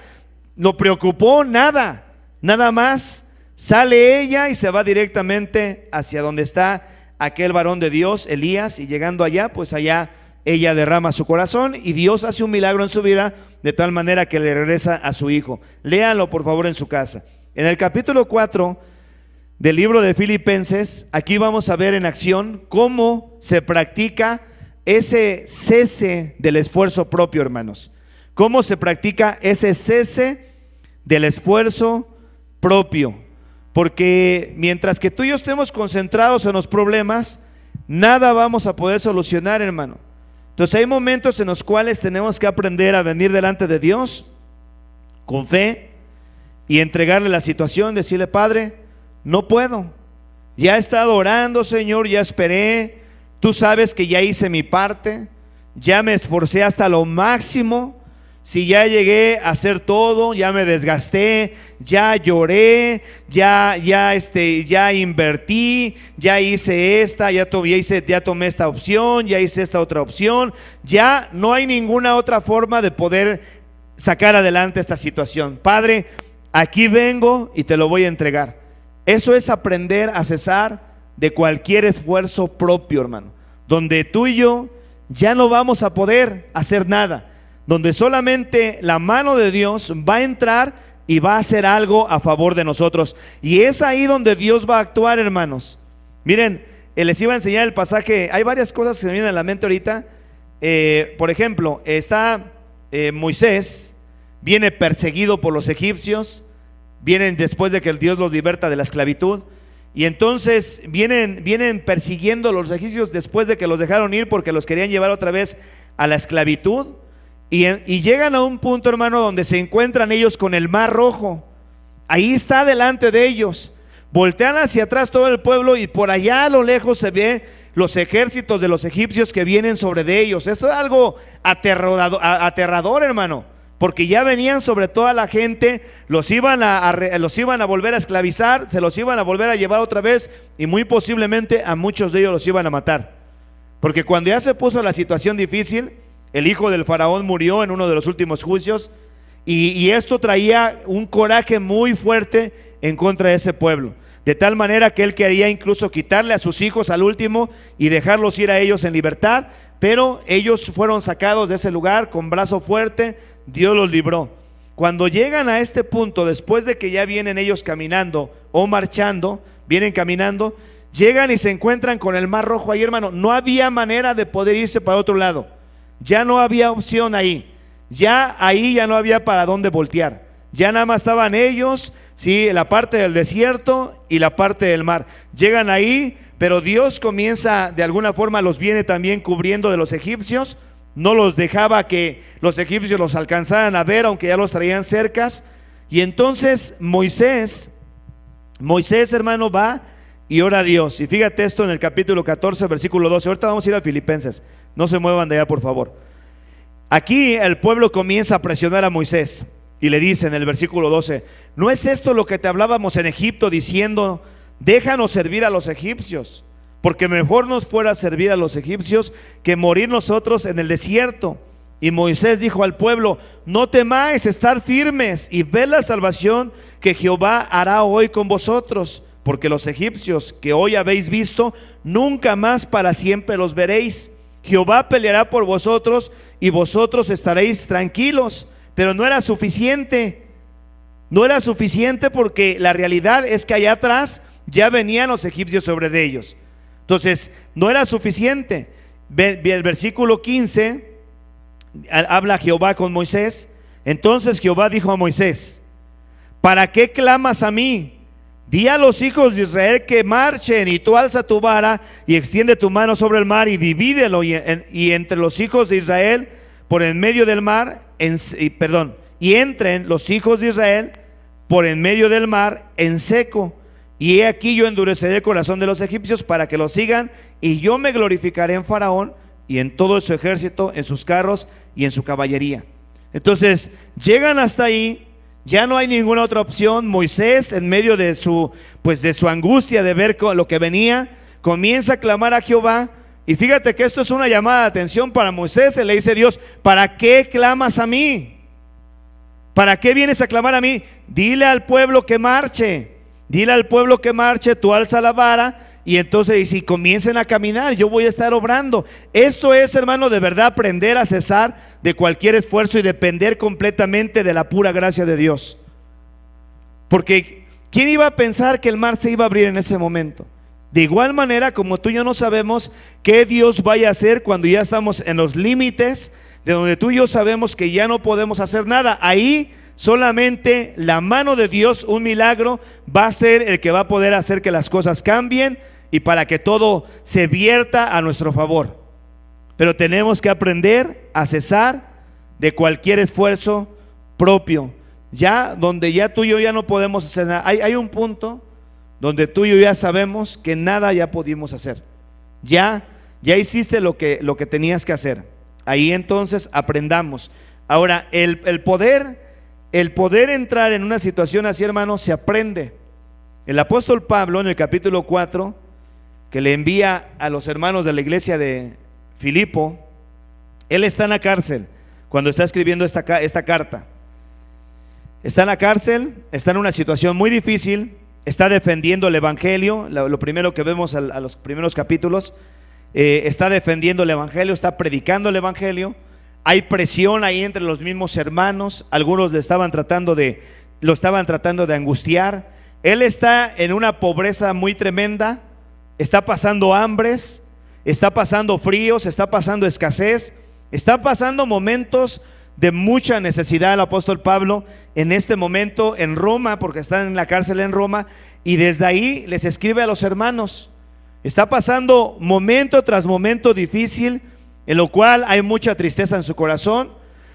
lo preocupó, nada. Nada más sale ella y se va directamente hacia donde está aquel varón de Dios, Elías, y llegando allá, pues allá ella derrama su corazón y Dios hace un milagro en su vida de tal manera que le regresa a su hijo. Léanlo por favor en su casa. En el capítulo 4 del libro de Filipenses, aquí vamos a ver en acción cómo se practica ese cese del esfuerzo propio, hermanos. Cómo se practica ese cese del esfuerzo propio. Porque mientras que tú y yo estemos concentrados en los problemas, nada vamos a poder solucionar, hermano. Entonces hay momentos en los cuales tenemos que aprender a venir delante de Dios con fe y entregarle la situación, decirle, Padre, no puedo, ya he estado orando, Señor, ya esperé, tú sabes que ya hice mi parte, ya me esforcé hasta lo máximo, si ya llegué a hacer todo, ya me desgasté, ya lloré, ya invertí, ya hice esta, ya tomé esta opción, ya hice esta otra opción, ya no hay ninguna otra forma de poder sacar adelante esta situación. Padre, aquí vengo y te lo voy a entregar. Eso es aprender a cesar de cualquier esfuerzo propio, hermano, donde tú y yo ya no vamos a poder hacer nada, donde solamente la mano de Dios va a entrar y va a hacer algo a favor de nosotros. Y es ahí donde Dios va a actuar, hermanos. Miren, les iba a enseñar el pasaje. Hay varias cosas que me vienen a la mente ahorita. Por ejemplo, está Moisés, viene perseguido por los egipcios, vienen después de que el Dios los liberta de la esclavitud. Y entonces vienen persiguiendo a los egipcios después de que los dejaron ir porque los querían llevar otra vez a la esclavitud. Y llegan a un punto, hermano, donde se encuentran ellos con el Mar Rojo. Ahí está delante de ellos. Voltean hacia atrás todo el pueblo y por allá a lo lejos se ve los ejércitos de los egipcios que vienen sobre de ellos. Esto es algo aterrador, hermano, porque ya venían sobre toda la gente, los iban a volver a esclavizar, se los iban a volver a llevar otra vez y muy posiblemente a muchos de ellos los iban a matar. Porque cuando ya se puso la situación difícil, el hijo del faraón murió en uno de los últimos juicios y esto traía un coraje muy fuerte en contra de ese pueblo, de tal manera que él quería incluso quitarle a sus hijos al último y dejarlos ir a ellos en libertad, pero ellos fueron sacados de ese lugar con brazo fuerte. Dios los libró. Cuando llegan a este punto, después de que ya vienen ellos caminando o marchando, vienen caminando, llegan y se encuentran con el Mar Rojo ahí, hermano. No había manera de poder irse para otro lado. Ya no había opción ahí. Ya ahí ya no había para dónde voltear. Ya nada más estaban ellos, sí, la parte del desierto y la parte del mar. Llegan ahí, pero Dios comienza de alguna forma, los viene también cubriendo de los egipcios. No los dejaba que los egipcios los alcanzaran a ver, aunque ya los traían cercas. Y entonces Moisés, hermano, va y ora a Dios. Y fíjate esto en el capítulo 14, versículo 12. Ahorita vamos a ir a Filipenses. No se muevan de allá, por favor. Aquí el pueblo comienza a presionar a Moisés y le dice en el versículo 12: ¿no es esto lo que te hablábamos en Egipto diciendo, déjanos servir a los egipcios? Porque mejor nos fuera servir a los egipcios que morir nosotros en el desierto. Y Moisés dijo al pueblo: no temáis, estar firmes y ved la salvación que Jehová hará hoy con vosotros, porque los egipcios que hoy habéis visto, nunca más para siempre los veréis. Jehová peleará por vosotros y vosotros estaréis tranquilos. Pero no era suficiente. No era suficiente, porque la realidad es que allá atrás ya venían los egipcios sobre de ellos. Entonces no era suficiente. El versículo 15 habla Jehová con Moisés. Entonces Jehová dijo a Moisés: ¿para qué clamas a mí? Di a los hijos de Israel que marchen, y tú alza tu vara y extiende tu mano sobre el mar y divídelo, y entre los hijos de Israel por en medio del mar, y entren los hijos de Israel por en medio del mar en seco. Y he aquí yo endureceré el corazón de los egipcios para que los sigan, y yo me glorificaré en Faraón y en todo su ejército, en sus carros y en su caballería. Entonces llegan hasta ahí, Ya no hay ninguna otra opción. Moisés, en medio de su angustia de ver lo que venía, comienza a clamar a Jehová. Y fíjate que esto es una llamada de atención para Moisés. Se le dice a Dios: ¿para qué clamas a mí? ¿Para qué vienes a clamar a mí? Dile al pueblo que marche. Dile al pueblo que marche, tú alza la vara. Y entonces, si comiencen a caminar, yo voy a estar obrando. Esto es, hermano, de verdad aprender a cesar de cualquier esfuerzo y depender completamente de la pura gracia de Dios. Porque ¿quién iba a pensar que el mar se iba a abrir en ese momento? De igual manera, como tú y yo no sabemos qué Dios vaya a hacer cuando ya estamos en los límites de donde tú y yo sabemos que ya no podemos hacer nada. Ahí solamente la mano de Dios, un milagro, va a ser el que va a poder hacer que las cosas cambien y para que todo se vierta a nuestro favor. Pero tenemos que aprender a cesar de cualquier esfuerzo propio. Ya donde ya tú y yo ya no podemos hacer nada. Hay un punto donde tú y yo ya sabemos que nada ya pudimos hacer. Ya hiciste lo que tenías que hacer. Ahí entonces aprendamos. Ahora, el poder entrar en una situación así, hermano, se aprende. El apóstol Pablo, en el capítulo 4, que le envía a los hermanos de la iglesia de Filipo, él está en la cárcel cuando está escribiendo esta carta. Está en la cárcel, está en una situación muy difícil, está defendiendo el evangelio. Lo primero que vemos a los primeros capítulos, está defendiendo el evangelio, está predicando el evangelio. Hay presión ahí entre los mismos hermanos. Algunos lo estaban tratando de angustiar. Él está en una pobreza muy tremenda, está pasando hambres, está pasando fríos, está pasando escasez, está pasando momentos de mucha necesidad el apóstol Pablo en este momento en Roma, porque están en la cárcel en Roma, y desde ahí les escribe a los hermanos. Está pasando momento tras momento difícil, en lo cual hay mucha tristeza en su corazón.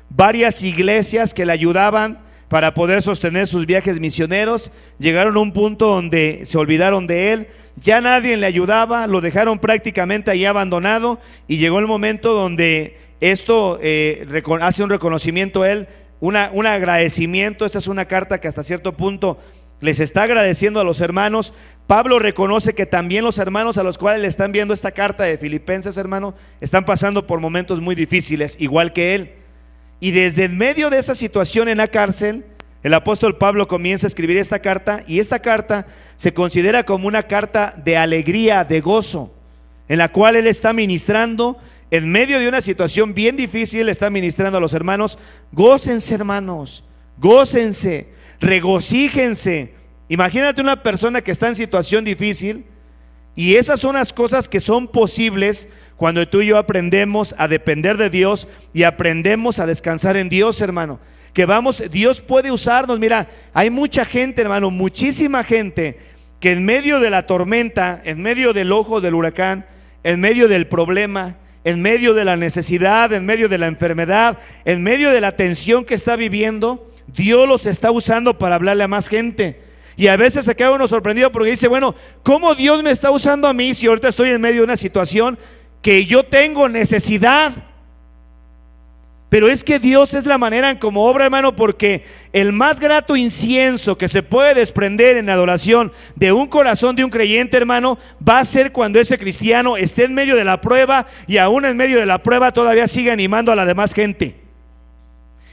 Varias iglesias que le ayudaban para poder sostener sus viajes misioneros llegaron a un punto donde se olvidaron de él, ya nadie le ayudaba, lo dejaron prácticamente ahí abandonado, y llegó el momento donde esto hace un reconocimiento a él, un agradecimiento. Esta es una carta que hasta cierto punto les está agradeciendo a los hermanos. Pablo reconoce que también los hermanos a los cuales le están viendo esta carta de Filipenses, hermano, están pasando por momentos muy difíciles, igual que él. Y desde en medio de esa situación en la cárcel, el apóstol Pablo comienza a escribir esta carta, y esta carta se considera como una carta de alegría, de gozo, en la cual él está ministrando en medio de una situación bien difícil. Está ministrando a los hermanos: gócense, hermanos, gócense, regocíjense. Imagínate una persona que está en situación difícil, y esas son las cosas que son posibles cuando tú y yo aprendemos a depender de Dios y aprendemos a descansar en Dios, hermano. Que Dios puede usarnos. Mira, hay mucha gente, hermano, muchísima gente que en medio de la tormenta, en medio del ojo del huracán, en medio del problema, en medio de la necesidad, en medio de la enfermedad, en medio de la tensión que está viviendo, Dios los está usando para hablarle a más gente. Y a veces se queda uno sorprendido porque dice: bueno, ¿cómo Dios me está usando a mí si ahorita estoy en medio de una situación que yo tengo necesidad? Pero es que Dios es la manera en cómo obra, hermano, porque el más grato incienso que se puede desprender en adoración de un corazón de un creyente, hermano, va a ser cuando ese cristiano esté en medio de la prueba, y aún en medio de la prueba todavía sigue animando a la demás gente.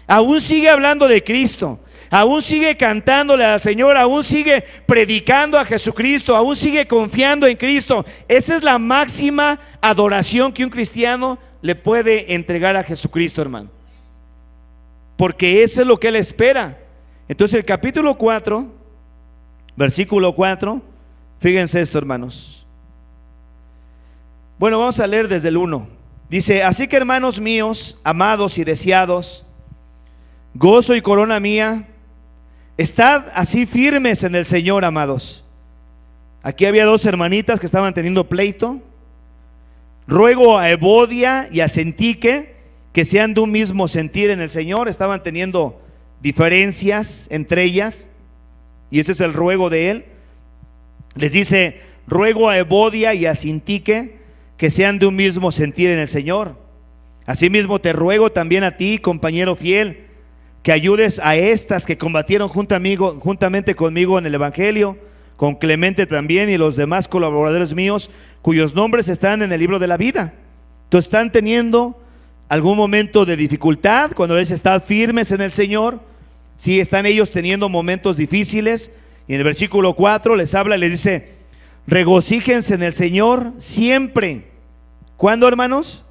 Aún sigue hablando de Cristo, aún sigue cantándole al Señor, aún sigue predicando a Jesucristo, aún sigue confiando en Cristo. Esa es la máxima adoración que un cristiano le puede entregar a Jesucristo, hermano, porque eso es lo que Él espera. Entonces el capítulo 4, versículo 4, fíjense esto, hermanos. Bueno, vamos a leer desde el 1. Dice: así que, hermanos míos, amados y deseados, gozo y corona mía, estad así firmes en el Señor, amados. Aquí había dos hermanitas que estaban teniendo pleito. Ruego a Evodia y a Sintique que sean de un mismo sentir en el Señor. Estaban teniendo diferencias entre ellas, y ese es el ruego de él. Les dice: ruego a Evodia y a Sintique que sean de un mismo sentir en el Señor. Asimismo te ruego también a ti, compañero fiel, que ayudes a estas que combatieron juntamente conmigo en el Evangelio, con Clemente también y los demás colaboradores míos, cuyos nombres están en el libro de la vida. Entonces están teniendo algún momento de dificultad, cuando les están firmes en el Señor. Sí, están ellos teniendo momentos difíciles, y en el versículo 4 les habla y les dice: regocíjense en el Señor siempre. ¿Cuándo, hermanos?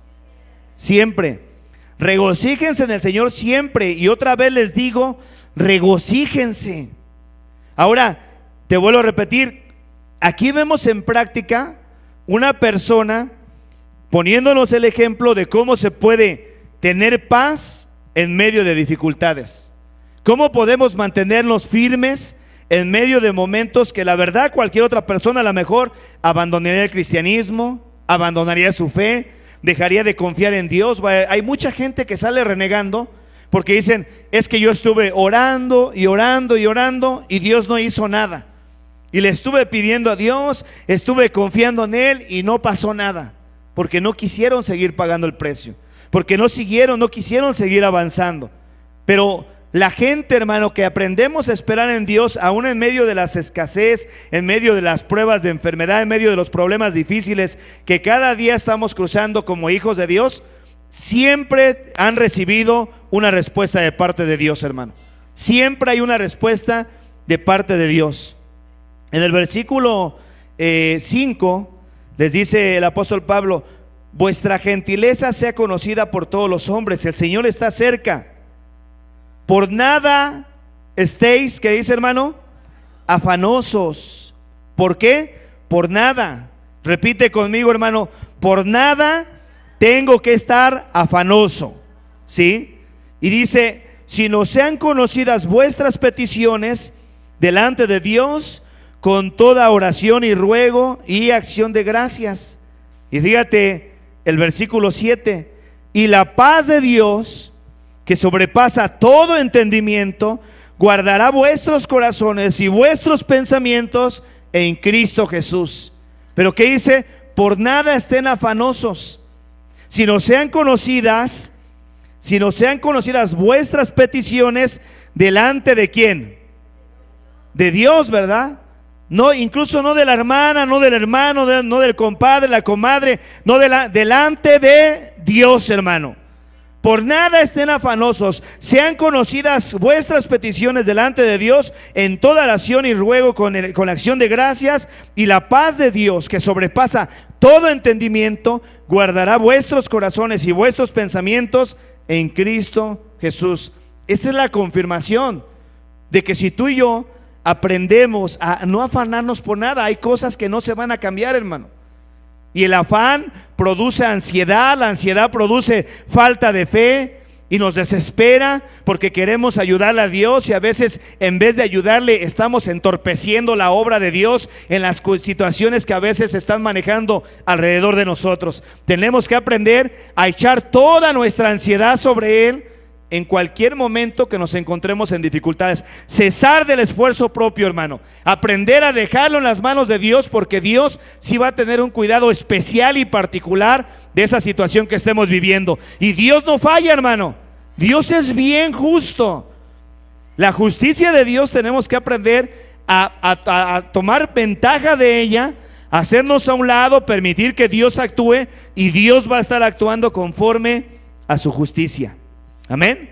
Siempre. Regocíjense en el Señor siempre. Y otra vez les digo, regocíjense. Ahora, te vuelvo a repetir, aquí vemos en práctica una persona poniéndonos el ejemplo de cómo se puede tener paz en medio de dificultades. Cómo podemos mantenernos firmes en medio de momentos que la verdad cualquier otra persona a lo mejor abandonaría el cristianismo, abandonaría su fe, dejaría de confiar en Dios. Hay mucha gente que sale renegando porque dicen: es que yo estuve orando y orando y orando y Dios no hizo nada, y le estuve pidiendo a Dios, estuve confiando en Él y no pasó nada, porque no quisieron seguir pagando el precio, porque no quisieron seguir avanzando. Pero la gente, hermano, que aprendemos a esperar en Dios, aún en medio de las escasez, en medio de las pruebas de enfermedad, en medio de los problemas difíciles que cada día estamos cruzando como hijos de Dios, siempre han recibido una respuesta de parte de Dios, hermano. Siempre hay una respuesta de parte de Dios. En el versículo 5 les dice el apóstol Pablo: vuestra gentileza sea conocida por todos los hombres, el Señor está cerca. Por nada estéis, ¿qué dice, hermano? Afanosos. ¿Por qué? Por nada. Repite conmigo, hermano: por nada tengo que estar afanoso. ¿Sí? Y dice: si no sean conocidas vuestras peticiones delante de Dios con toda oración y ruego y acción de gracias. Y fíjate el versículo 7: y la paz de Dios, que sobrepasa todo entendimiento, guardará vuestros corazones y vuestros pensamientos en Cristo Jesús. Pero ¿qué dice? Por nada estén afanosos, sino sean conocidas vuestras peticiones delante de ¿quién? De Dios, ¿verdad? No, incluso no de la hermana, no del hermano, no del compadre, la comadre, no delante de Dios, hermano. Por nada estén afanosos, sean conocidas vuestras peticiones delante de Dios en toda oración y ruego con acción de gracias, y la paz de Dios, que sobrepasa todo entendimiento, guardará vuestros corazones y vuestros pensamientos en Cristo Jesús. Esta es la confirmación de que si tú y yo aprendemos a no afanarnos por nada, hay cosas que no se van a cambiar, hermano. Y el afán produce ansiedad, la ansiedad produce falta de fe y nos desespera porque queremos ayudarle a Dios, y a veces en vez de ayudarle estamos entorpeciendo la obra de Dios en las situaciones que a veces se están manejando alrededor de nosotros. Tenemos que aprender a echar toda nuestra ansiedad sobre Él en cualquier momento que nos encontremos en dificultades. Cesar del esfuerzo propio, hermano. Aprender a dejarlo en las manos de Dios, porque Dios sí va a tener un cuidado especial y particular de esa situación que estemos viviendo. Y Dios no falla, hermano. Dios es bien justo. La justicia de Dios tenemos que aprender a tomar ventaja de ella, hacernos a un lado, permitir que Dios actúe, y Dios va a estar actuando conforme a su justicia. Amén.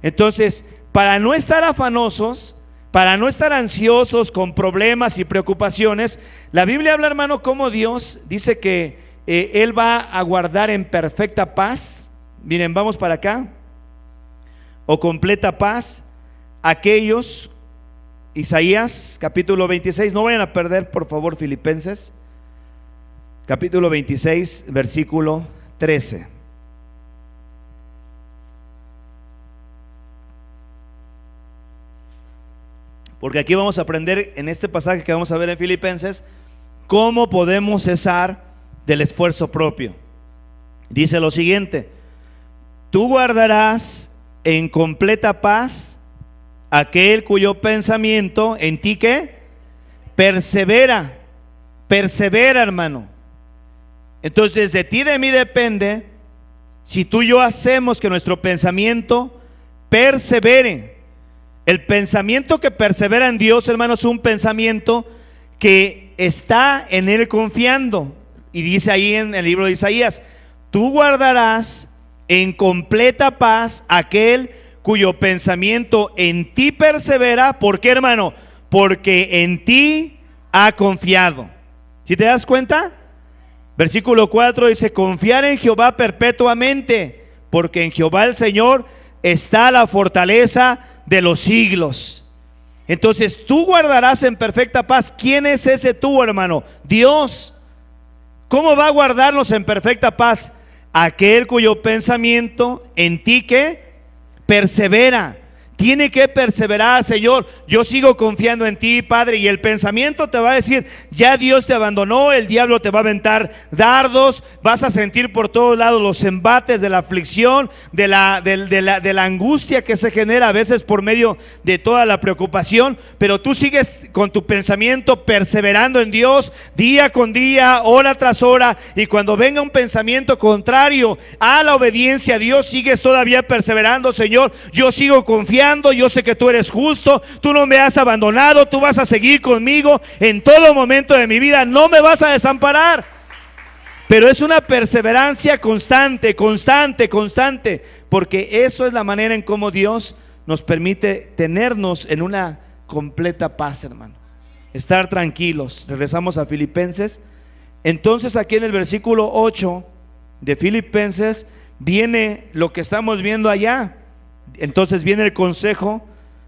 Entonces, para no estar afanosos, para no estar ansiosos con problemas y preocupaciones, la Biblia habla, hermano, cómo Dios dice que Él va a guardar en perfecta paz. Miren, vamos para acá. O completa paz aquellos, Isaías capítulo 26, no vayan a perder por favor Filipenses capítulo 26 versículo 13. Porque aquí vamos a aprender en este pasaje que vamos a ver en Filipenses cómo podemos cesar del esfuerzo propio. Dice lo siguiente: tú guardarás en completa paz aquel cuyo pensamiento en ti ¿qué? Persevera, hermano. Entonces de ti, de mí depende si tú y yo hacemos que nuestro pensamiento persevere. El pensamiento que persevera en Dios, hermanos, es un pensamiento que está en Él confiando. Y dice ahí en el libro de Isaías: tú guardarás en completa paz aquel cuyo pensamiento en ti persevera. ¿Por qué, hermano? Porque en ti ha confiado. ¿Sí te das cuenta? Versículo 4 dice: confiar en Jehová perpetuamente, porque en Jehová el Señor está la fortaleza de los siglos. Entonces tú guardarás en perfecta paz. ¿Quién es ese tú, hermano? Dios. ¿Cómo va a guardarnos en perfecta paz? Aquel cuyo pensamiento en ti que persevera. Tiene que perseverar, Señor. Yo sigo confiando en ti, Padre. Y el pensamiento te va a decir: ya Dios te abandonó, el diablo te va a aventar dardos, vas a sentir por todos lados los embates de la aflicción, de la angustia que se genera a veces por medio de toda la preocupación. Pero tú sigues con tu pensamiento perseverando en Dios, día con día, hora tras hora. Y cuando venga un pensamiento contrario a la obediencia a Dios, sigues todavía perseverando: Señor, yo sigo confiando. Yo sé que tú eres justo, tú no me has abandonado, tú vas a seguir conmigo en todo momento de mi vida, no me vas a desamparar. Pero es una perseverancia constante, porque eso es la manera en cómo Dios nos permite tenernos en una completa paz, hermano. Estar tranquilos. Regresamos a Filipenses. Entonces aquí en el versículo 8 de Filipenses viene lo que estamos viendo allá. Entonces viene el consejo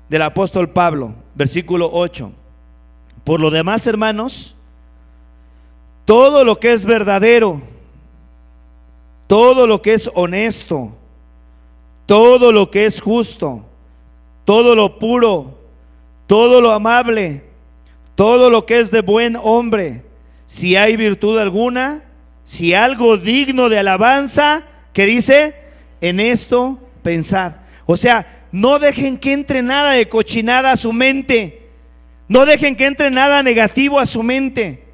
del apóstol Pablo, versículo 8: por lo demás, hermanos, todo lo que es verdadero, todo lo que es honesto, todo lo que es justo, todo lo puro, todo lo amable, todo lo que es de buen hombre, si hay virtud alguna, si algo digno de alabanza, ¿qué dice? En esto pensad. O sea, no dejen que entre nada de cochinada a su mente, no dejen que entre nada negativo a su mente,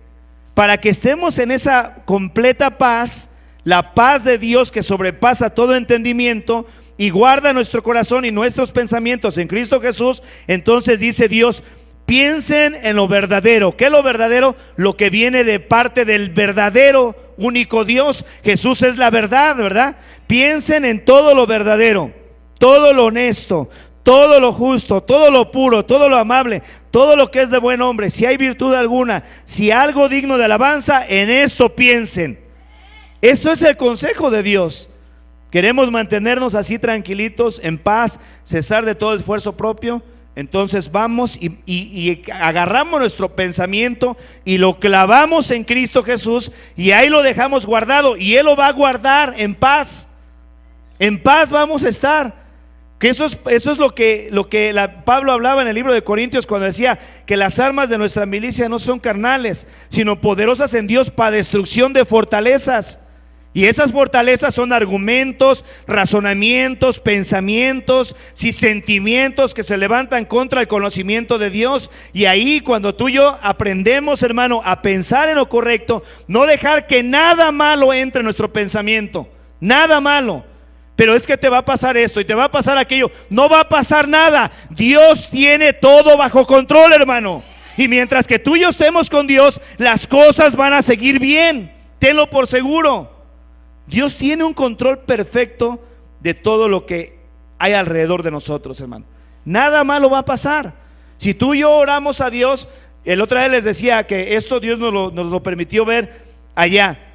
para que estemos en esa completa paz, la paz de Dios que sobrepasa todo entendimiento y guarda nuestro corazón y nuestros pensamientos en Cristo Jesús. Entonces dice Dios: piensen en lo verdadero. ¿Qué es lo verdadero? Lo que viene de parte del verdadero único Dios. Jesús es la verdad, ¿verdad? Piensen en todo lo verdadero, todo lo honesto, todo lo justo, todo lo puro, todo lo amable, todo lo que es de buen hombre, si hay virtud alguna, si algo digno de alabanza, en esto piensen. Eso es el consejo de Dios. Queremos mantenernos así tranquilitos, en paz, cesar de todo esfuerzo propio. Entonces vamos y agarramos nuestro pensamiento y lo clavamos en Cristo Jesús, y ahí lo dejamos guardado, y Él lo va a guardar en paz. En paz vamos a estar. Que eso es lo que Pablo hablaba en el libro de Corintios, cuando decía que las armas de nuestra milicia no son carnales, sino poderosas en Dios para destrucción de fortalezas. Y esas fortalezas son argumentos, razonamientos, pensamientos, sí, sentimientos que se levantan contra el conocimiento de Dios. Y ahí, cuando tú y yo aprendemos, hermano, a pensar en lo correcto, no dejar que nada malo entre en nuestro pensamiento, nada malo. Pero es que te va a pasar esto y te va a pasar aquello. No va a pasar nada. Dios tiene todo bajo control, hermano. Y mientras que tú y yo estemos con Dios, las cosas van a seguir bien. Tenlo por seguro. Dios tiene un control perfecto de todo lo que hay alrededor de nosotros, hermano. Nada malo va a pasar. Si tú y yo oramos a Dios, el otra vez les decía que esto Dios nos lo permitió ver allá.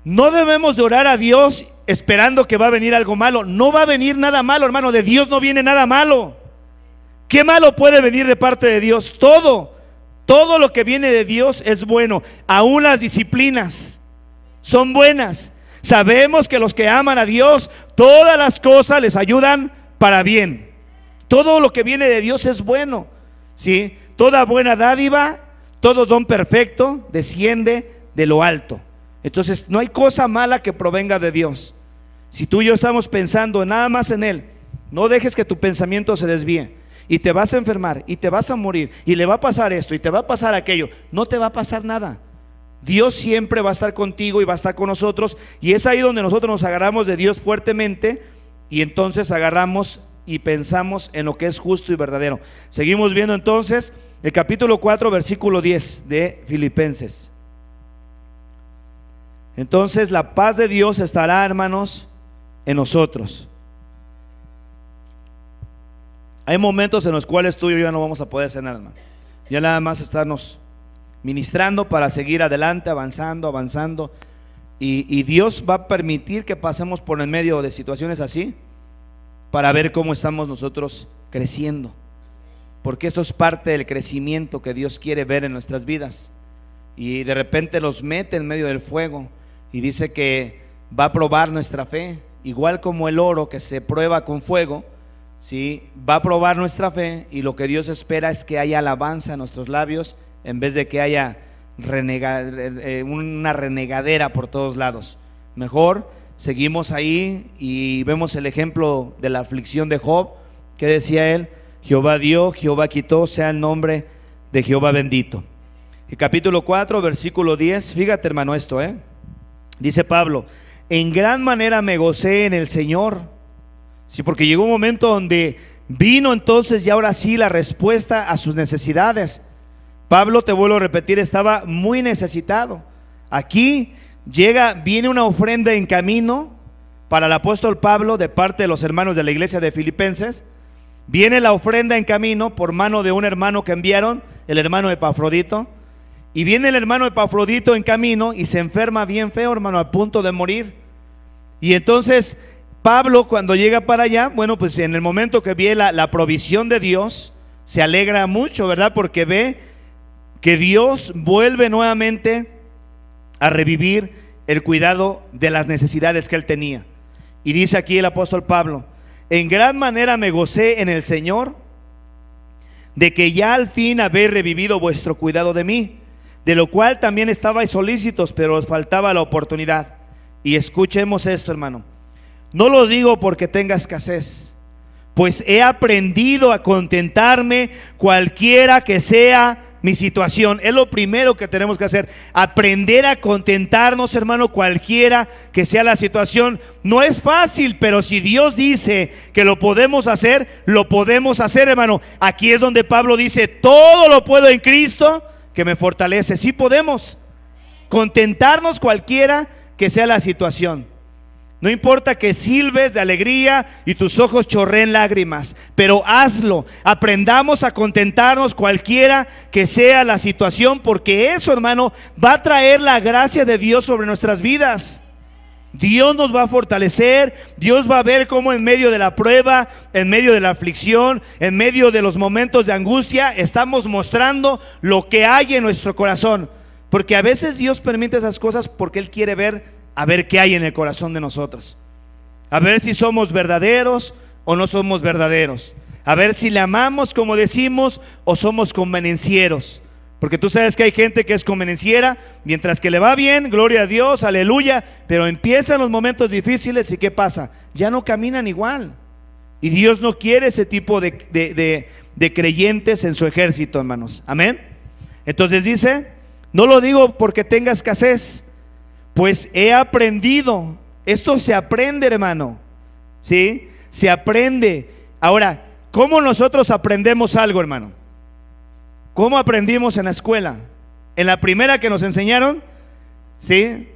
No debemos de orar a Dios esperando que va a venir algo malo. No va a venir nada malo, hermano. De Dios no viene nada malo. ¿Qué malo puede venir de parte de Dios? Todo lo que viene de Dios es bueno. Aún las disciplinas son buenas. Sabemos que los que aman a Dios, todas las cosas les ayudan para bien. Todo lo que viene de Dios es bueno, ¿sí? Toda buena dádiva, todo don perfecto desciende de lo alto. Entonces no hay cosa mala que provenga de Dios. Si tú y yo estamos pensando nada más en Él, no dejes que tu pensamiento se desvíe, y te vas a enfermar, y te vas a morir, y le va a pasar esto, y te va a pasar aquello. No te va a pasar nada. Dios siempre va a estar contigo y va a estar con nosotros, y es ahí donde nosotros nos agarramos de Dios fuertemente, y entonces agarramos y pensamos en lo que es justo y verdadero. Seguimos viendo entonces el capítulo 4, versículo 10 de Filipenses. Entonces la paz de Dios estará, hermanos, en nosotros. Hay momentos en los cuales tú y yo ya no vamos a poder hacer nada, hermano. Ya nada más estarnos ministrando para seguir adelante, avanzando. Y Dios va a permitir que pasemos por en medio de situaciones así para ver cómo estamos nosotros creciendo, porque esto es parte del crecimiento que Dios quiere ver en nuestras vidas. Y de repente los mete en medio del fuego y dice que va a probar nuestra fe, igual como el oro que se prueba con fuego, ¿sí? Va a probar nuestra fe, y lo que Dios espera es que haya alabanza en nuestros labios en vez de que haya una renegadera por todos lados. Mejor seguimos ahí y vemos el ejemplo de la aflicción de Job, que decía él: Jehová dio, Jehová quitó, sea el nombre de Jehová bendito. Y capítulo 4, versículo 10, fíjate, hermano, esto, dice Pablo: en gran manera me gocé en el Señor. Sí, porque llegó un momento donde vino entonces, y ahora sí, la respuesta a sus necesidades. Pablo, te vuelvo a repetir, estaba muy necesitado. Aquí viene una ofrenda en camino para el apóstol Pablo de parte de los hermanos de la iglesia de Filipenses. Viene la ofrenda en camino por mano de un hermano que enviaron, el hermano Epafrodito. Y viene el hermano Epafrodito en camino y se enferma bien feo, hermano, a punto de morir. Y entonces Pablo, cuando llega para allá, bueno, pues en el momento que ve la provisión de Dios, se alegra mucho, ¿verdad? Porque ve que Dios vuelve nuevamente a revivir el cuidado de las necesidades que él tenía. Y dice aquí el apóstol Pablo: en gran manera me gocé en el Señor de que ya al fin habéis revivido vuestro cuidado de mí, de lo cual también estabais solícitos, pero os faltaba la oportunidad. Y escuchemos esto, hermano: no lo digo porque tenga escasez, pues he aprendido a contentarme cualquiera que sea mi situación. Es lo primero que tenemos que hacer, aprender a contentarnos, hermano, cualquiera que sea la situación. No es fácil, pero si Dios dice que lo podemos hacer, hermano. Aquí es donde Pablo dice: todo lo puedo en Cristo que me fortalece. Sí podemos contentarnos cualquiera que sea la situación. No importa que silbes de alegría y tus ojos chorreen lágrimas, pero hazlo. Aprendamos a contentarnos cualquiera que sea la situación, porque eso, hermano, va a traer la gracia de Dios sobre nuestras vidas. Dios nos va a fortalecer. Dios va a ver cómo en medio de la prueba, en medio de la aflicción, en medio de los momentos de angustia, estamos mostrando lo que hay en nuestro corazón. Porque a veces Dios permite esas cosas porque Él quiere ver qué hay en el corazón de nosotros, a ver si somos verdaderos o no somos verdaderos, a ver si le amamos como decimos o somos convenencieros. Porque tú sabes que hay gente que es convenenciera, mientras que le va bien, gloria a Dios, aleluya, pero empiezan los momentos difíciles y ¿qué pasa? Ya no caminan igual. Y Dios no quiere ese tipo de creyentes en su ejército, hermanos. Amén. Entonces dice: no lo digo porque tenga escasez, pues he aprendido. Esto se aprende, hermano, ¿sí? Se aprende. Ahora, ¿cómo nosotros aprendemos algo, hermano? ¿Cómo aprendimos en la escuela? En la primera que nos enseñaron, ¿sí?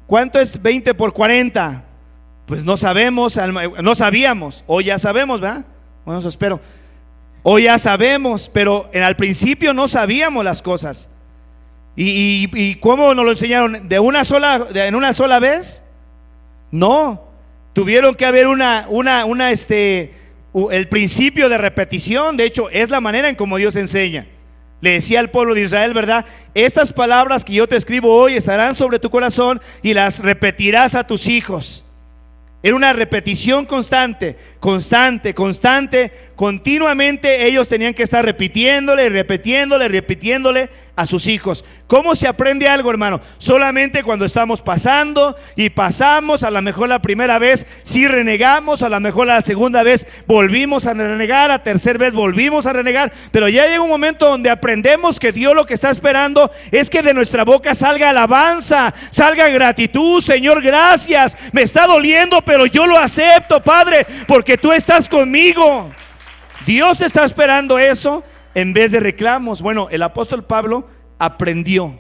¿Cuánto es 20 por 40? Pues no sabemos, no sabíamos. Hoy ya sabemos, ¿verdad? Bueno, eso espero. Hoy ya sabemos, pero al principio no sabíamos las cosas. ¿Y cómo nos lo enseñaron? ¿En una sola vez? No, tuvieron que haber el principio de repetición. De hecho, es la manera en cómo Dios enseña. Le decía al pueblo de Israel, ¿verdad? Estas palabras que yo te escribo hoy estarán sobre tu corazón y las repetirás a tus hijos. Era una repetición constante. Continuamente ellos tenían que estar repitiéndole a sus hijos. ¿Cómo se aprende algo, hermano? Solamente cuando estamos pasando y pasamos. A lo mejor la primera vez sí renegamos, a lo mejor la segunda vez volvimos a renegar, la tercera vez volvimos a renegar, pero ya llega un momento donde aprendemos que Dios lo que está esperando es que de nuestra boca salga alabanza, salga gratitud. Señor, gracias, me está doliendo, pero yo lo acepto, Padre, porque tú estás conmigo. Dios está esperando eso en vez de reclamos. Bueno, el apóstol Pablo aprendió,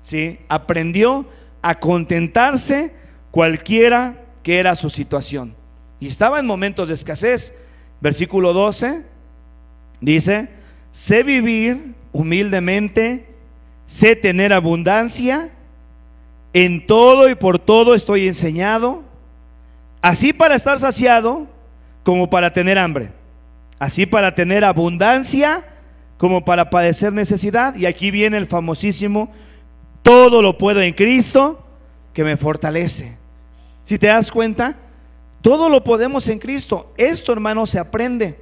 ¿sí? Aprendió a contentarse cualquiera que era su situación. Y estaba en momentos de escasez. Versículo 12 dice: sé vivir humildemente, sé tener abundancia, en todo y por todo estoy enseñado, así para estar saciado como para tener hambre, así para tener abundancia como para padecer necesidad. Y aquí viene el famosísimo: todo lo puedo en Cristo que me fortalece. Si te das cuenta, todo lo podemos en Cristo. Esto, hermano, se aprende,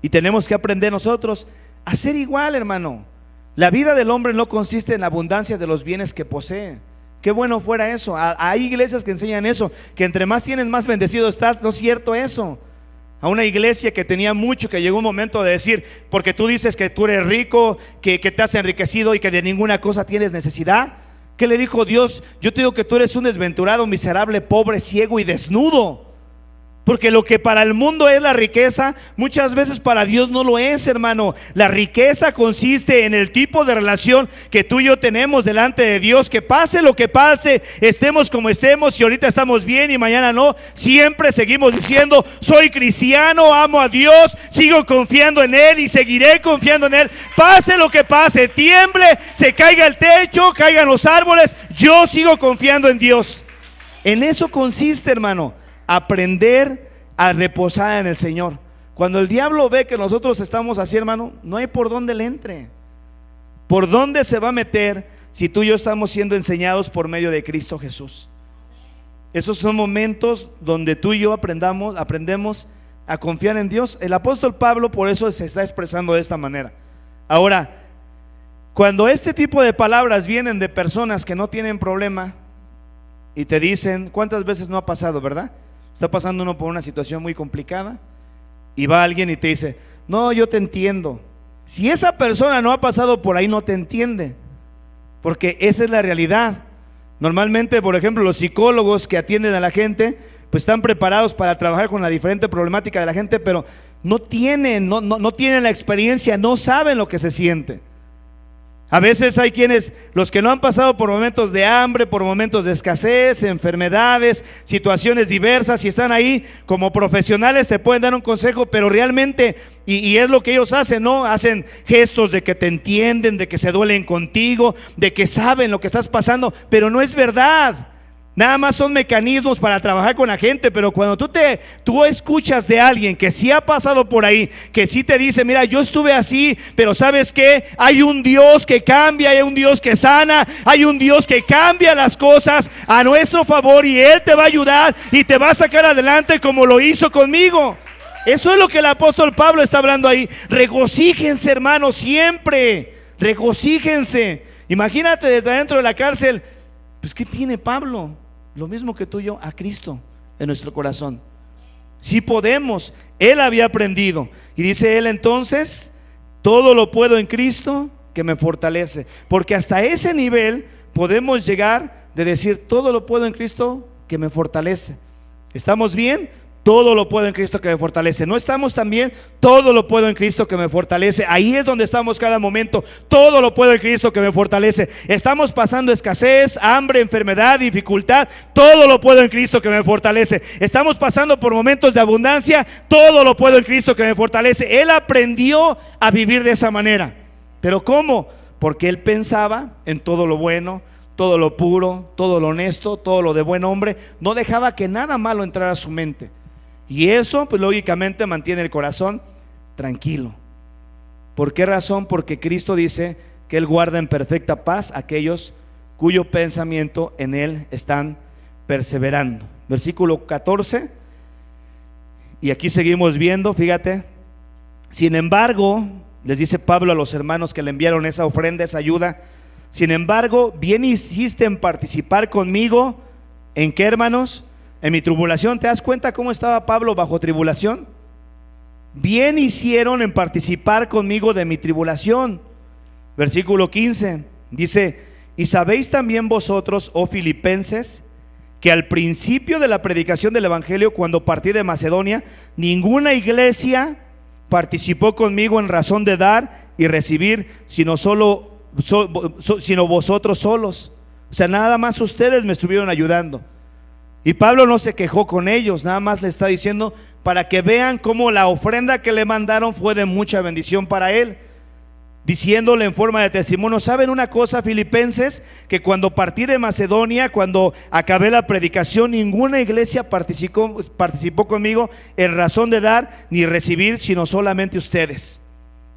y tenemos que aprender nosotros a ser igual, hermano. La vida del hombre no consiste en la abundancia de los bienes que posee. Qué bueno fuera eso. Hay iglesias que enseñan eso, que entre más tienes, más bendecido estás. No es cierto eso. A una iglesia que tenía mucho, que llegó un momento de decir: porque tú dices que tú eres rico, que te has enriquecido y que de ninguna cosa tienes necesidad. ¿Qué le dijo Dios? Yo te digo que tú eres un desventurado, miserable, pobre, ciego y desnudo. Porque lo que para el mundo es la riqueza, muchas veces para Dios no lo es, hermano. La riqueza consiste en el tipo de relación que tú y yo tenemos delante de Dios. Que pase lo que pase, estemos como estemos, y ahorita estamos bien y mañana no, siempre seguimos diciendo: soy cristiano, amo a Dios, sigo confiando en Él y seguiré confiando en Él. Pase lo que pase, tiemble, se caiga el techo, caigan los árboles, yo sigo confiando en Dios. En eso consiste, hermano, aprender a reposar en el Señor. Cuando el diablo ve que nosotros estamos así, hermano, no hay por dónde le entre. ¿Por dónde se va a meter si tú y yo estamos siendo enseñados por medio de Cristo Jesús? Esos son momentos donde tú y yo aprendemos a confiar en Dios. El apóstol Pablo por eso se está expresando de esta manera. Ahora, cuando este tipo de palabras vienen de personas que no tienen problema y te dicen, ¿cuántas veces no ha pasado, verdad? Está pasando uno por una situación muy complicada y va alguien y te dice: no, yo te entiendo. Si esa persona no ha pasado por ahí, no te entiende, porque esa es la realidad. Normalmente, por ejemplo, los psicólogos que atienden a la gente, pues están preparados para trabajar con la diferente problemática de la gente, pero no tienen la experiencia, no saben lo que se siente. A veces hay quienes, los que no han pasado por momentos de hambre, por momentos de escasez, enfermedades, situaciones diversas, y están ahí como profesionales, te pueden dar un consejo, pero realmente, y es lo que ellos hacen, ¿no? Hacen gestos de que te entienden, de que se duelen contigo, de que saben lo que estás pasando, pero no es verdad. Nada más son mecanismos para trabajar con la gente. Pero cuando tú escuchas de alguien que sí ha pasado por ahí, que sí te dice: mira, yo estuve así, pero ¿sabes qué? Hay un Dios que cambia, hay un Dios que sana, hay un Dios que cambia las cosas a nuestro favor, y Él te va a ayudar y te va a sacar adelante como lo hizo conmigo. Eso es lo que el apóstol Pablo está hablando ahí. Regocíjense, hermanos, siempre regocíjense. Imagínate desde adentro de la cárcel. Pues ¿qué tiene Pablo? Lo mismo que tú y yo, a Cristo en nuestro corazón. Si podemos, él había aprendido. Y dice él entonces: todo lo puedo en Cristo que me fortalece. Porque hasta ese nivel podemos llegar de decir: todo lo puedo en Cristo que me fortalece. ¿Estamos bien? Todo lo puedo en Cristo que me fortalece. ¿No estamos tan bien? Todo lo puedo en Cristo que me fortalece. Ahí es donde estamos cada momento. Todo lo puedo en Cristo que me fortalece. Estamos pasando escasez, hambre, enfermedad, dificultad. Todo lo puedo en Cristo que me fortalece. Estamos pasando por momentos de abundancia. Todo lo puedo en Cristo que me fortalece. Él aprendió a vivir de esa manera. ¿Pero cómo? Porque él pensaba en todo lo bueno, todo lo puro, todo lo honesto, todo lo de buen hombre. No dejaba que nada malo entrara a su mente. Y eso, pues lógicamente, mantiene el corazón tranquilo. ¿Por qué razón? Porque Cristo dice que Él guarda en perfecta paz a aquellos cuyo pensamiento en Él están perseverando. Versículo 14. Y aquí seguimos viendo, fíjate. Sin embargo, les dice Pablo a los hermanos que le enviaron esa ofrenda, esa ayuda: sin embargo, bien hiciste en participar conmigo. ¿En qué, hermanos? En mi tribulación. ¿Te das cuenta cómo estaba Pablo bajo tribulación? Bien hicieron en participar conmigo de mi tribulación. Versículo 15 dice: y sabéis también vosotros, oh filipenses, que al principio de la predicación del Evangelio, cuando partí de Macedonia, ninguna iglesia participó conmigo en razón de dar y recibir, sino vosotros solos. O sea, nada más ustedes me estuvieron ayudando. Y Pablo no se quejó con ellos, nada más le está diciendo para que vean cómo la ofrenda que le mandaron fue de mucha bendición para él, diciéndole en forma de testimonio: ¿saben una cosa, filipenses? Que cuando partí de Macedonia, cuando acabé la predicación, ninguna iglesia participó conmigo en razón de dar ni recibir, sino solamente ustedes.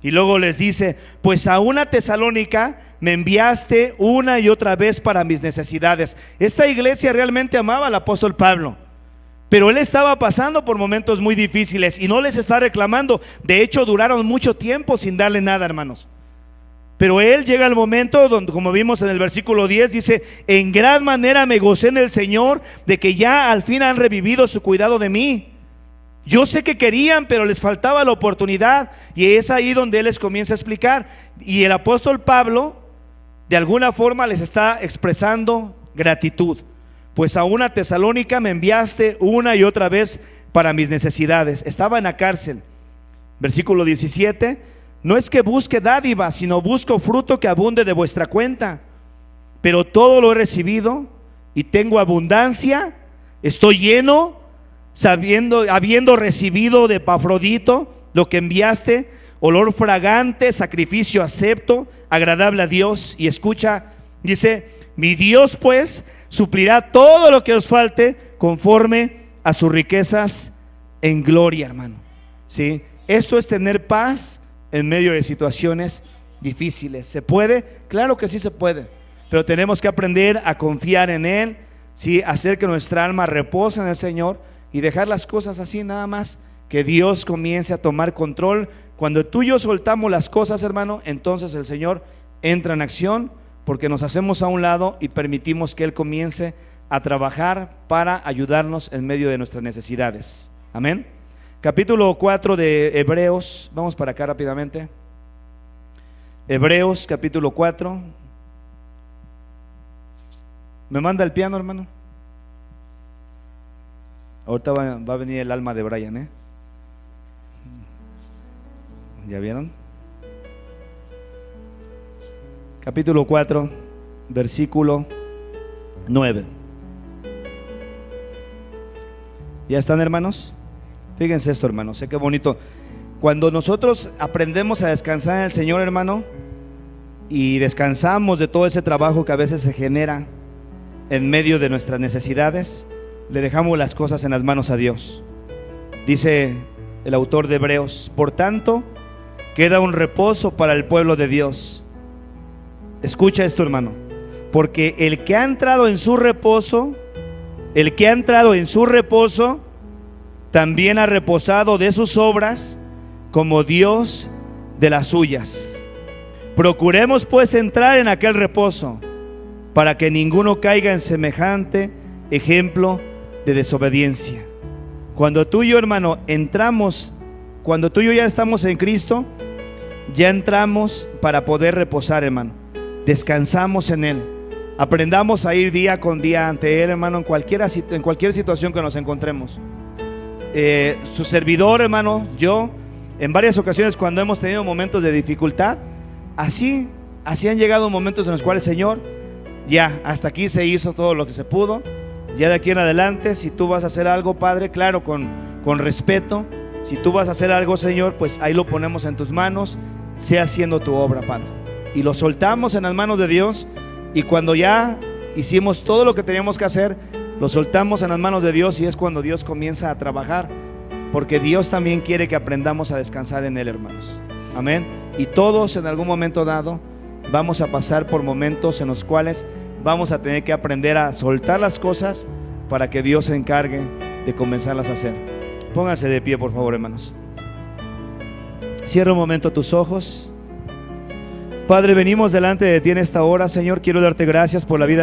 Y luego les dice: pues a una Tesalónica me enviaste una y otra vez para mis necesidades. Esta iglesia realmente amaba al apóstol Pablo, pero él estaba pasando por momentos muy difíciles y no les está reclamando. De hecho, duraron mucho tiempo sin darle nada, hermanos. Pero él llega al momento donde, como vimos en el versículo 10, dice: en gran manera me gocé en el Señor de que ya al fin han revivido su cuidado de mí. Yo sé que querían, pero les faltaba la oportunidad. Y es ahí donde él les comienza a explicar. Y el apóstol Pablo de alguna forma les está expresando gratitud. Pues a una Tesalónica me enviaste una y otra vez para mis necesidades. Estaba en la cárcel. Versículo 17: no es que busque dádiva, sino busco fruto que abunde de vuestra cuenta. Pero todo lo he recibido y tengo abundancia. Estoy lleno, habiendo recibido de Epafrodito lo que enviaste, olor fragante, sacrificio acepto, agradable a Dios. Y escucha, dice: mi Dios pues suplirá todo lo que os falte conforme a sus riquezas en gloria, hermano. ¿Sí? Esto es tener paz en medio de situaciones difíciles. ¿Se puede? Claro que sí se puede, pero tenemos que aprender a confiar en Él, ¿sí? Hacer que nuestra alma repose en el Señor y dejar las cosas así, nada más que Dios comience a tomar control. Cuando tú y yo soltamos las cosas, hermano, entonces el Señor entra en acción, porque nos hacemos a un lado y permitimos que Él comience a trabajar para ayudarnos en medio de nuestras necesidades. Amén. Capítulo 4 de Hebreos, vamos para acá rápidamente. Hebreos capítulo 4. ¿Me manda el piano, hermano? Ahorita va a venir el alma de Brian, ¿ya vieron? Capítulo 4, versículo 9. ¿Ya están, hermanos? Fíjense esto, hermano, sé qué bonito. Cuando nosotros aprendemos a descansar en el Señor, hermano, y descansamos de todo ese trabajo que a veces se genera en medio de nuestras necesidades, le dejamos las cosas en las manos a Dios. Dice el autor de Hebreos: por tanto, queda un reposo para el pueblo de Dios. Escucha esto, hermano: porque el que ha entrado en su reposo, también ha reposado de sus obras, como Dios de las suyas. Procuremos pues entrar en aquel reposo, para que ninguno caiga en semejante ejemplo de desobediencia. Cuando tú y yo, hermano, cuando tú y yo ya estamos en Cristo, ya entramos para poder reposar, hermano. Descansamos en Él. Aprendamos a ir día con día ante Él, hermano, en cualquier situación que nos encontremos. Su servidor, hermano, yo, en varias ocasiones cuando hemos tenido momentos de dificultad, así han llegado momentos en los cuales: Señor, ya, hasta aquí se hizo todo lo que se pudo. Ya de aquí en adelante, si tú vas a hacer algo, Padre, claro, con respeto, si tú vas a hacer algo, Señor, pues ahí lo ponemos en tus manos, sea haciendo tu obra, Padre. Y lo soltamos en las manos de Dios. Y cuando ya hicimos todo lo que teníamos que hacer, lo soltamos en las manos de Dios, y es cuando Dios comienza a trabajar, porque Dios también quiere que aprendamos a descansar en Él, hermanos. Amén. Y todos en algún momento dado vamos a pasar por momentos en los cuales vamos a tener que aprender a soltar las cosas para que Dios se encargue de comenzarlas a hacer. Pónganse de pie, por favor, hermanos. Cierra un momento tus ojos. Padre, venimos delante de ti en esta hora, Señor. Quiero darte gracias por la vida